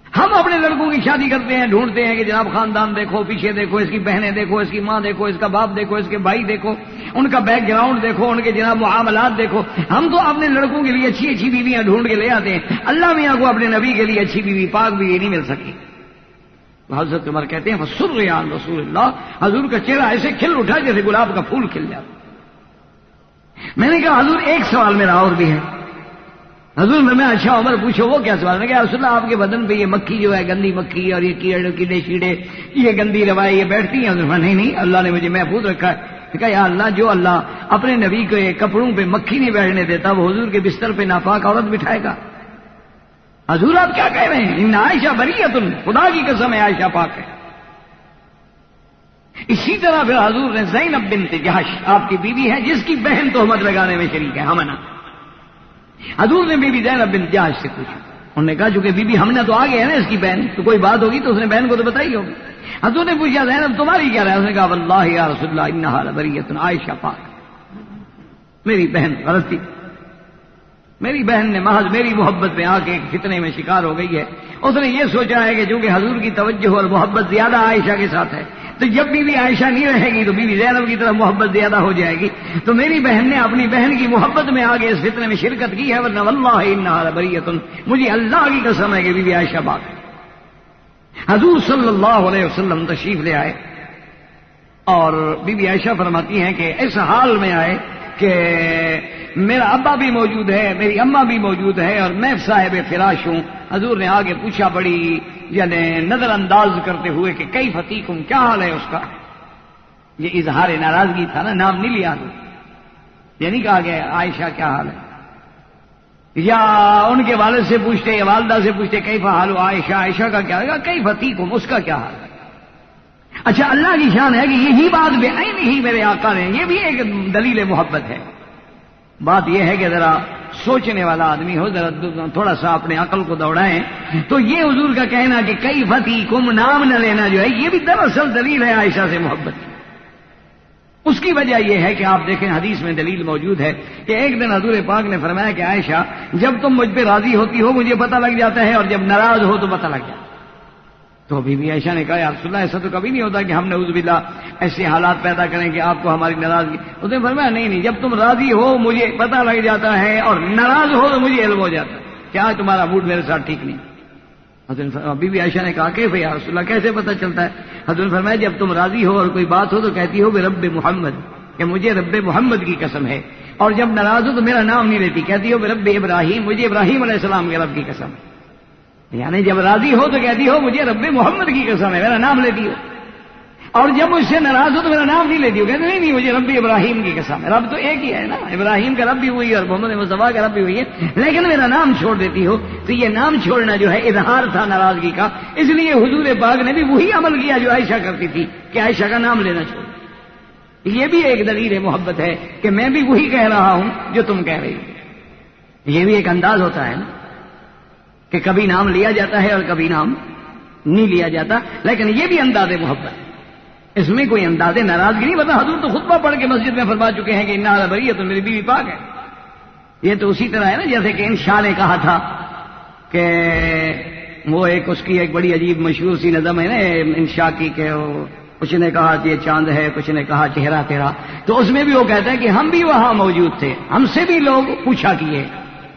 ہم اپنے لڑکوں کی شادی کرتے ہیں، ڈھونڈتے ہیں کہ جناب خاندان دیکھو، پیچھے دیکھو، اس کی بہنیں دیکھو، اس کی ماں دیکھو، اس کا باپ دیکھو، اس کے بھائی دیکھو، ان کا بیک گراؤنڈ دیکھو، ان کے جناب معاملات دیکھو۔ ہم تو اپنے لڑکوں کے لیے اچھی اچھی بیویاں ڈھونڈ کے لے آتے ہیں، اللہ میاں کو اپنے نبی کے لیے اچھی بیوی پاک بیوی نہیں مل سکی۔ حضرت عمر کہتے ہیں فسر عن رسول اللہ، حضور کا چہرہ ایسے کھل اٹھا جیسے گلاب کا پھول کھل جاتا۔ میں نے کہا حضور ایک سوال میرا اور بھی ہے۔ حضور میں اچھا عمر پوچھو وہ کیا سوال؟ میں کہا رسول اللہ آپ کے بدن پہ یہ مکھی جو ہے گندی مکھی اور یہ کیڑے شیڑے یہ گندی روایت یہ بیٹھتی ہیں؟ حضور نہیں اللہ نے مجھے محفوظ رکھا ہے۔ کہا یا اللہ جو اللہ اپنے نبی کے کپڑوں پہ مکھی نہیں بیٹھنے دیتا وہ حضور کے بستر پہ ناپاک عورت بٹھائے گا؟ حضور آپ کیا کہہ رہے ہیں؟ ان عائشہ بریۃ، خدا کی قسم ہے عائشہ پاک ہے۔ اسی طرح پھر حضور نے زینب بنت جہش آپ کی بیوی ہے جس کی بہن تہمت لگانے میں شریک ہے حمنہ، حضور نے بیوی زینب بنت جہش سے پوچھا، انہوں نے کہا چونکہ بیوی حمنہ تو آگے ہے نا اس کی بہن، تو کوئی بات ہوگی تو اس نے بہن کو تو بتائی ہوگی۔ حضور نے پوچھا زینب تمہاری کیا رہا ہے؟ اس نے کہا واللہ یا رسول اللہ انہا لبریۃ، عائشہ پاک میری بہن غلطی، میری بہن نے محض میری محبت میں آ کے ایک فتنے میں شکار ہو گئی ہے۔ اس نے یہ سوچا ہے کہ چونکہ حضور کی توجہ اور محبت زیادہ عائشہ کے ساتھ ہے تو جب بیوی عائشہ نہیں رہے گی تو بیوی زینب کی طرف محبت زیادہ ہو جائے گی، تو میری بہن نے اپنی بہن کی محبت میں آگے اس فتنے میں شرکت کی ہے، ورنہ واللہ انہا لبریۃ، مجھے اللہ کی قسم ہے کہ بیوی عائشہ پاک ہے۔ حضور صلی اللہ علیہ وسلم تشریف لے آئے اور بیوی عائشہ فرماتی ہیں کہ اس حال میں آئے کہ میرا ابا بھی موجود ہے، میری اماں بھی موجود ہے اور میں صاحب فراش ہوں۔ حضور نے آگے پوچھا بڑی یعنی نظر انداز کرتے ہوئے کہ کیف فیکم، کیا حال ہے اس کا؟ یہ اظہار ناراضگی تھا نا، نام نہیں لیا تو یہ نہیں کہا گیا عائشہ کیا حال ہے، یا ان کے والد سے پوچھتے یا والدہ سے پوچھتے کیف حال عائشہ، عائشہ کا کیا ہے، کیف فیکم اس کا کیا حال ہے۔ اچھا اللہ کی شان ہے کہ یہی بات بے عین ہی میرے آقا نے، یہ بھی ایک دلیل محبت ہے۔ بات یہ ہے کہ ذرا سوچنے والا آدمی ہو، ذرا تھوڑا سا اپنے عقل کو دوڑائیں تو یہ حضور کا کہنا کہ کئی فیکم نام نہ لینا جو ہے یہ بھی دراصل دلیل ہے عائشہ سے محبت کی۔ اس کی وجہ یہ ہے کہ آپ دیکھیں حدیث میں دلیل موجود ہے کہ ایک دن حضور پاک نے فرمایا کہ عائشہ جب تم مجھ پہ راضی ہوتی ہو مجھے پتہ لگ جاتا ہے اور جب ناراض ہو تو پتہ لگ جاتا ہے۔ تو بی بی عائشہ نے کہا یا رسول اللہ ایسا تو کبھی نہیں ہوتا کہ ہم نعوذ باللہ ایسے حالات پیدا کریں کہ آپ کو ہماری ناراضگی. اس نے فرمایا نہیں جب تم راضی ہو مجھے پتہ لگ جاتا ہے اور ناراض ہو تو مجھے علم ہو جاتا ہے کیا تمہارا موڈ میرے ساتھ ٹھیک نہیں. بی بی عائشہ نے کہا کہ یا رسول اللہ کیسے پتہ چلتا ہے؟ حضرت نے فرمایا جب تم راضی ہو اور کوئی بات ہو تو کہتی ہو رب محمد کہ مجھے رب محمد کی قسم ہے, اور جب ناراض ہو تو میرا نام نہیں لیتی, کہتی ہو رب ابراہیم مجھے ابراہیم علیہ السلام کے رب کی قسم ہے. یعنی جب راضی ہو تو کہتی ہو مجھے رب محمد کی قسم ہے, میرا نام لیتی ہو, اور جب مجھ سے ناراض ہو تو میرا نام نہیں لیتی ہو, کہتے نہیں مجھے رب ابراہیم کی قسم ہے. رب تو ایک ہی ہے نا, ابراہیم کا رب بھی وہی ہے اور محمد مصطفیٰ کا رب بھی وہی ہے, لیکن میرا نام چھوڑ دیتی ہو. تو یہ نام چھوڑنا جو ہے اظہار تھا ناراضگی کا, اس لیے حضور پاک نے بھی وہی عمل کیا جو عائشہ کرتی تھی کہ عائشہ کا نام لینا چھوڑ. یہ بھی ایک دلیل محبت ہے کہ میں بھی وہی کہہ رہا ہوں جو تم کہہ رہی ہو. یہ بھی ایک انداز ہوتا ہے نا کہ کبھی نام لیا جاتا ہے اور کبھی نام نہیں لیا جاتا, لیکن یہ بھی انداز محبت ہے, اس میں کوئی انداز ناراضگی نہیں. بتا حضور تو خطبہ پڑھ کے مسجد میں فرما چکے ہیں کہ انا علی بریہ تو میری بیوی پاک ہے. یہ تو اسی طرح ہے نا جیسے کہ انشاء نے کہا تھا کہ وہ ایک اس کی ایک بڑی عجیب مشہور سی نظم ہے نا انشاء کی کہ کچھ نے کہا کہ یہ چاند ہے, کچھ نے کہا چہرہ تیرا. تو اس میں بھی وہ کہتا ہے کہ ہم بھی وہاں موجود تھے, ہم سے بھی لوگ پوچھا کیے,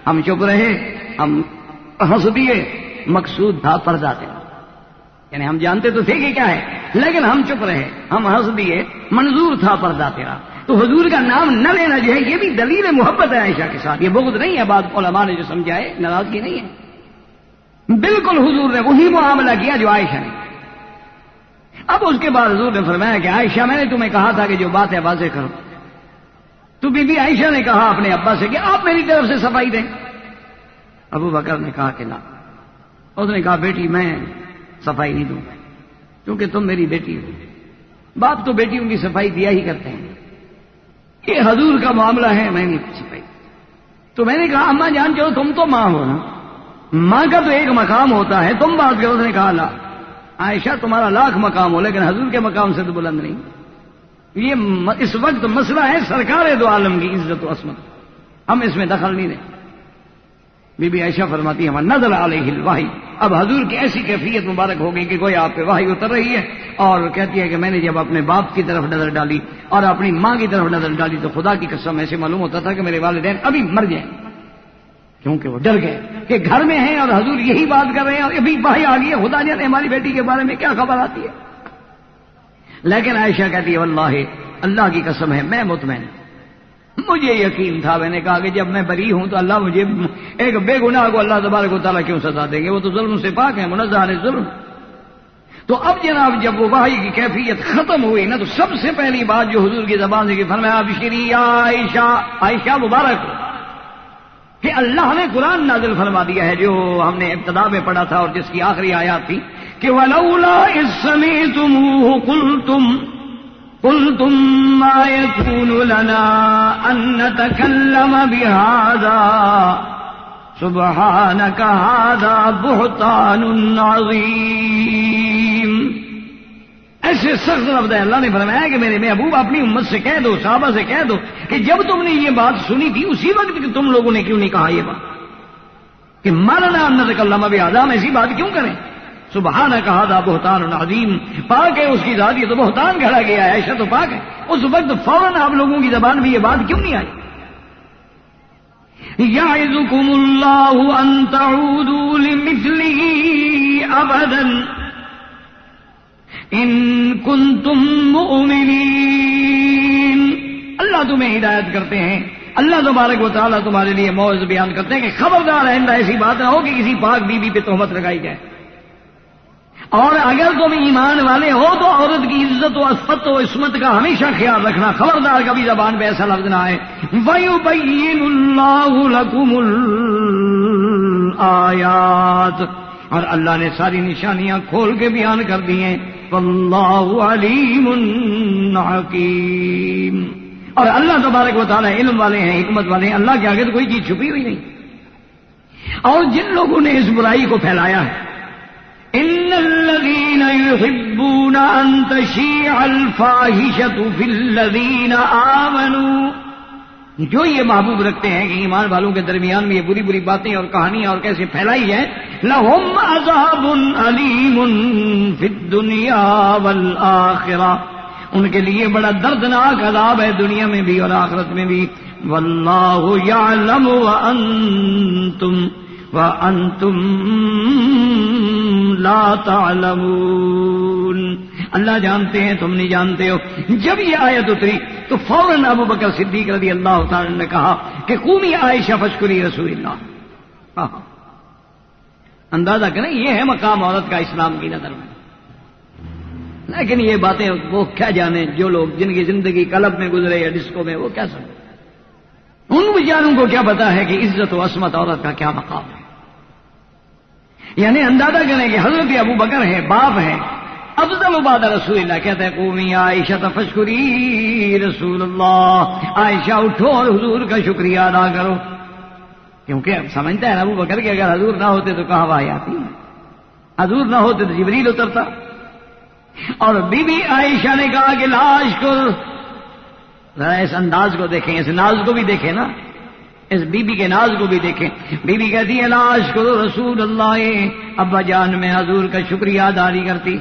ہم چپ رہے, ہم ہنس دیے, مقصود تھا پردہ تیرا. یعنی ہم جانتے تو تھے کہ کیا ہے لیکن ہم چپ رہے, ہم ہنس دیے, منظور تھا پردہ تیرا. تو حضور کا نام نہ لینا جو ہے یہ بھی دلیل محبت ہے عائشہ کے ساتھ. یہ بغض نہیں ہے, بعض علماء نے جو سمجھائے ناراضگی نہیں ہے, بالکل حضور نے وہی معاملہ کیا جو عائشہ نے. اب اس کے بعد حضور نے فرمایا کہ عائشہ میں نے تمہیں کہا تھا کہ جو بات ہے واضح کرو. تو بی بی عائشہ نے کہا اپنے ابا سے کہ آپ میری طرف سے صفائی دیں. ابو بکر نے کہا کہ نہ. اس نے کہا بیٹی میں صفائی نہیں دوں گا کیونکہ تم میری بیٹی ہو, باپ تو بیٹیوں کی صفائی دیا ہی کرتے ہیں, یہ حضور کا معاملہ ہے, میں نہیں صفائی. تو میں نے کہا اماں جان چلو تم تو ماں ہو نا, ماں کا تو ایک مقام ہوتا ہے, تم بات کرو. اس نے کہا لا عائشہ تمہارا لاکھ مقام ہو لیکن حضور کے مقام سے تو بلند نہیں. یہ اس وقت مسئلہ ہے سرکار دو عالم کی عزت و عصمت, ہم اس میں دخل نہیں دیں. بی بی عائشہ فرماتی ہے نزل علیہ الوحی, اب حضور کی ایسی کیفیت مبارک ہو گئی کہ کوئی آپ پہ وحی اتر رہی ہے, اور کہتی ہے کہ میں نے جب اپنے باپ کی طرف نظر ڈالی اور اپنی ماں کی طرف نظر ڈالی تو خدا کی قسم ایسے معلوم ہوتا تھا کہ میرے والدین ابھی مر جائیں, کیونکہ وہ ڈر گئے کہ گھر میں ہیں اور حضور یہی بات کر رہے ہیں اور ابھی وحی آ گئی ہے, خدا جانے ہماری بیٹی کے بارے میں کیا خبر آتی ہے. لیکن عائشہ کہتی ہے واللہ اللہ کی قسم ہے میں مطمئن, مجھے یقین تھا. میں نے کہا کہ جب میں بری ہوں تو اللہ مجھے ایک بے گناہ کو اللہ تبارک و تعالیٰ کیوں سزا دیں گے, وہ تو ظلم سے پاک ہے, منزہ عن الظلم. تو اب جناب جب وہ وحی کی کیفیت ختم ہوئی نا تو سب سے پہلی بات جو حضور کی زبان سے فرمایا ابشری یا عائشہ, عائشہ مبارک کہ اللہ نے قرآن نازل فرما دیا ہے جو ہم نے ابتدا میں پڑھا تھا اور جس کی آخری آیات تھی کہ وَلَوْلَا إِذْ سَمِعْتُمُوهُ قُلْتُمْ مَا يَكُونُ لَنَا أَن نَّتَكَلَّمَ بِهَذَا سُبْحَانَكَ هَذَا بُهْتَانٌ عَظِيمٌ. ایسے سخت لفظ ہے اللہ نے فرمایا کہ میرے محبوب اپنی امت سے کہہ دو, صحابہ سے کہہ دو کہ جب تم نے یہ بات سنی تھی اسی وقت کہ تم لوگوں نے کیوں نہیں کہا یہ بات کہ ماننا ان نتکلم بہذا, ہم ایسی بات کیوں کریں. سبحانک ھذا بہتان عظیم, پاک ہے اس کی ذات, یہ تو بہتان کہا گیا ہے, عائشہ تو پاک ہے. اس وقت فوراً آپ لوگوں کی زبان میں یہ بات کیوں نہیں آئی. یعظکم اللہ ان تعودوا لمثلہ ابدا ان کنتم مؤمنین. اللہ تمہیں ہدایت کرتے ہیں, اللہ تبارک و تعالیٰ تمہارے لیے موعظ بیان کرتے ہیں کہ خبردار آئندہ ایسی بات نہ ہو کہ کسی پاک بیوی پہ تہمت لگائی جائے, اور اگر تم ایمان والے ہو تو عورت کی عزت و عفت و عصمت کا ہمیشہ خیال رکھنا, خبردار کبھی زبان پہ ایسا لفظ نہ آئے. وَيُبَيِّنُ اللَّهُ لَكُمُ الْآيَاتِ, اور اللہ نے ساری نشانیاں کھول کے بیان کر دی ہیں. وَاللَّهُ عَلِيمٌ حَكِيمٌ, اور اللہ تبارک و تعالیٰ علم والے ہیں, حکمت والے ہیں. اللہ کے آگے تو کوئی چیز چھپی ہوئی نہیں. اور جن لوگوں نے اس برائی کو پھیلایا ہے ان الذين يحبون ان تشيع الفاحشة في الذين آمنوا, جو یہ محبوب رکھتے ہیں کہ ایمان والوں کے درمیان میں یہ بری بری باتیں اور کہانیاں اور کیسے پھیلائی جائیں, لهم عذاب علیم فی الدنیا والآخرہ، ان کے لیے بڑا دردناک عذاب ہے دنیا میں بھی اور آخرت میں بھی. واللہ یعلم وانتم لا تعلمون، اللہ جانتے ہیں تم نہیں جانتے ہو. جب یہ آیت اتری تو فوراً ابو بکر صدیق رضی اللہ تعالی نے کہا کہ قومی عائشہ فاشکری رسول اللہ. اندازہ کریں یہ ہے مقام عورت کا اسلام کی نظر میں. لیکن یہ باتیں وہ کیا جانے، جو لوگ جن کی زندگی کلب میں گزرے یا ڈسکو میں، وہ کیا سمجھے؟ ان بیچاروں کو کیا پتا ہے کہ عزت و عصمت عورت کا کیا مقام ہے. یعنی اندازہ کریں کہ حضرت ابو بکر ہے، باپ ہے، افضل بعد رسول اللہ، کہتے ہیں قومی عائشہ فاشکری رسول اللہ، عائشہ اٹھو اور حضور کا شکریہ ادا کرو. کیونکہ اب سمجھتا ہے ابو بکر کہ اگر حضور نہ ہوتے تو کہاں وحی آتی، حضور نہ ہوتے تو جبریل اترتا. اور بی بی عائشہ نے کہا کہ لا اشکر، ذرا اس انداز کو دیکھیں، اس ناز کو بھی دیکھیں نا، اس بی بی کے ناز کو بھی دیکھیں. بی بی کہتی ہے لا اشکر رسول اللہ، ابا جان میں حضور کا شکریہ ادا نہیں کرتی.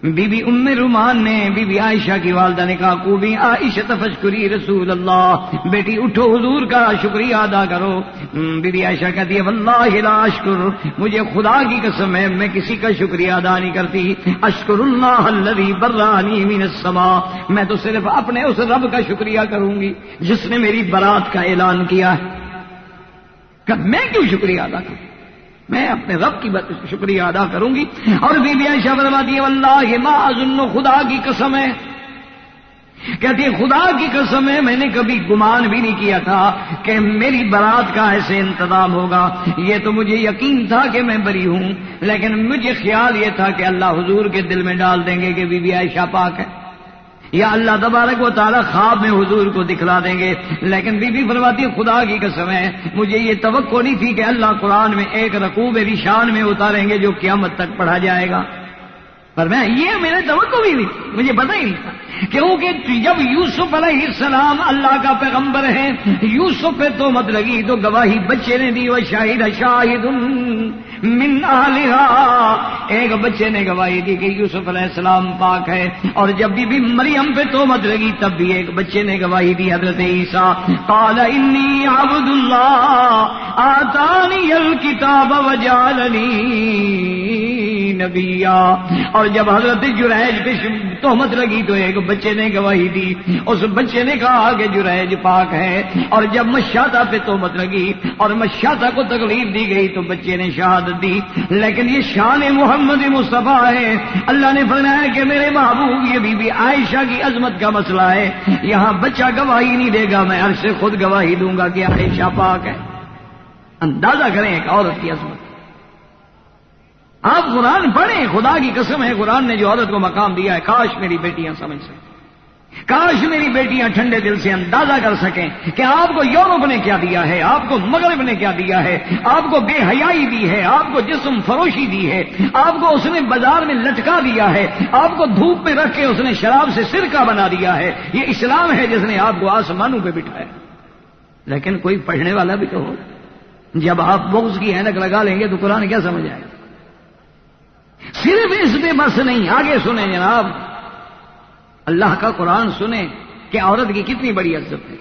بی بی ام رومان نے، بی بی عائشہ کی والدہ نے کہا قومی عائشہ فاشکری رسول اللہ، بیٹی اٹھو حضور کا شکریہ ادا کرو. بی بی عائشہ کہتی ہے واللہ لا اشکر، مجھے خدا کی قسم ہے میں کسی کا شکریہ ادا نہیں کرتی. اشکر اللہ الذی برانی من السماء، میں تو صرف اپنے اس رب کا شکریہ کروں گی جس نے میری برات کا اعلان کیا ہے. کہ میں کیوں شکریہ ادا کروں، میں اپنے رب کی شکریہ ادا کروں گی. اور بی بی عائشہ فرماتی ہے واللہ ما اظن، خدا کی قسم ہے، کہتی ہے خدا کی قسم ہے میں نے کبھی گمان بھی نہیں کیا تھا کہ میری برات کا ایسے انتظام ہوگا. یہ تو مجھے یقین تھا کہ میں بری ہوں، لیکن مجھے خیال یہ تھا کہ اللہ حضور کے دل میں ڈال دیں گے کہ بی بی عائشہ پاک ہے، یا اللہ تبارک و تعالی خواب میں حضور کو دکھلا دیں گے. لیکن بی بی فرماتی ہے خدا کی قسم ہے مجھے یہ توقع نہیں تھی کہ اللہ قرآن میں ایک رکوع میری شان میں اتاریں گے جو قیامت تک پڑھا جائے گا. پر میں یہ میرے توقع بھی نہیں تھی، مجھے پتہ ہی نہیں تھا. کیونکہ جب یوسف علیہ السلام اللہ کا پیغمبر ہے، یوسف پہ تہمت لگی تو گواہی بچے نے دی. وشاہد شاہد من اہلہا، ایک بچے نے گواہی دی کہ یوسف علیہ السلام پاک ہے. اور جب بی مریم پہ تہمت لگی تب بھی ایک بچے نے گواہی دی، حضرت عیسیٰ. قال انی عبد اللہ آتانی الکتاب وجعلنی نبیا. اور جب حضرت جریج پہ تہمت لگی تو ایک بچے نے گواہی دی، اس بچے نے کہا کہ جریج پاک ہے. اور جب مشاطہ پہ تہمت لگی اور مشاطہ کو تکلیف دی گئی تو بچے نے شہادت دی. لیکن یہ شان محمد مصطفیٰ ہے. اللہ نے فرمایا کہ میرے محبوب یہ بی بی عائشہ کی عظمت کا مسئلہ ہے، یہاں بچہ گواہی نہیں دے گا، میں عرش سے خود گواہی دوں گا کہ عائشہ پاک ہے. اندازہ کریں ایک عورت کی عظمت. آپ قرآن پڑھیں، خدا کی قسم ہے قرآن نے جو عورت کو مقام دیا ہے، کاش میری بیٹیاں سمجھ سکیں، کاش میری بیٹیاں ٹھنڈے دل سے اندازہ کر سکیں کہ آپ کو یورپ نے کیا دیا ہے، آپ کو مغرب نے کیا دیا ہے. آپ کو بے حیائی دی ہے، آپ کو جسم فروشی دی ہے، آپ کو اس نے بازار میں لٹکا دیا ہے، آپ کو دھوپ میں رکھ کے اس نے شراب سے سرکہ بنا دیا ہے. یہ اسلام ہے جس نے آپ کو آسمانوں پہ بٹھایا. لیکن کوئی پڑھنے والا بھی تو ہو. جب آپ بغض کی اینک لگا لیں گے تو قرآن کیا سمجھ آئے گا. صرف اس میں بس نہیں، آگے سنیں جناب، اللہ کا قرآن سنیں کہ عورت کی کتنی بڑی عزت ہے.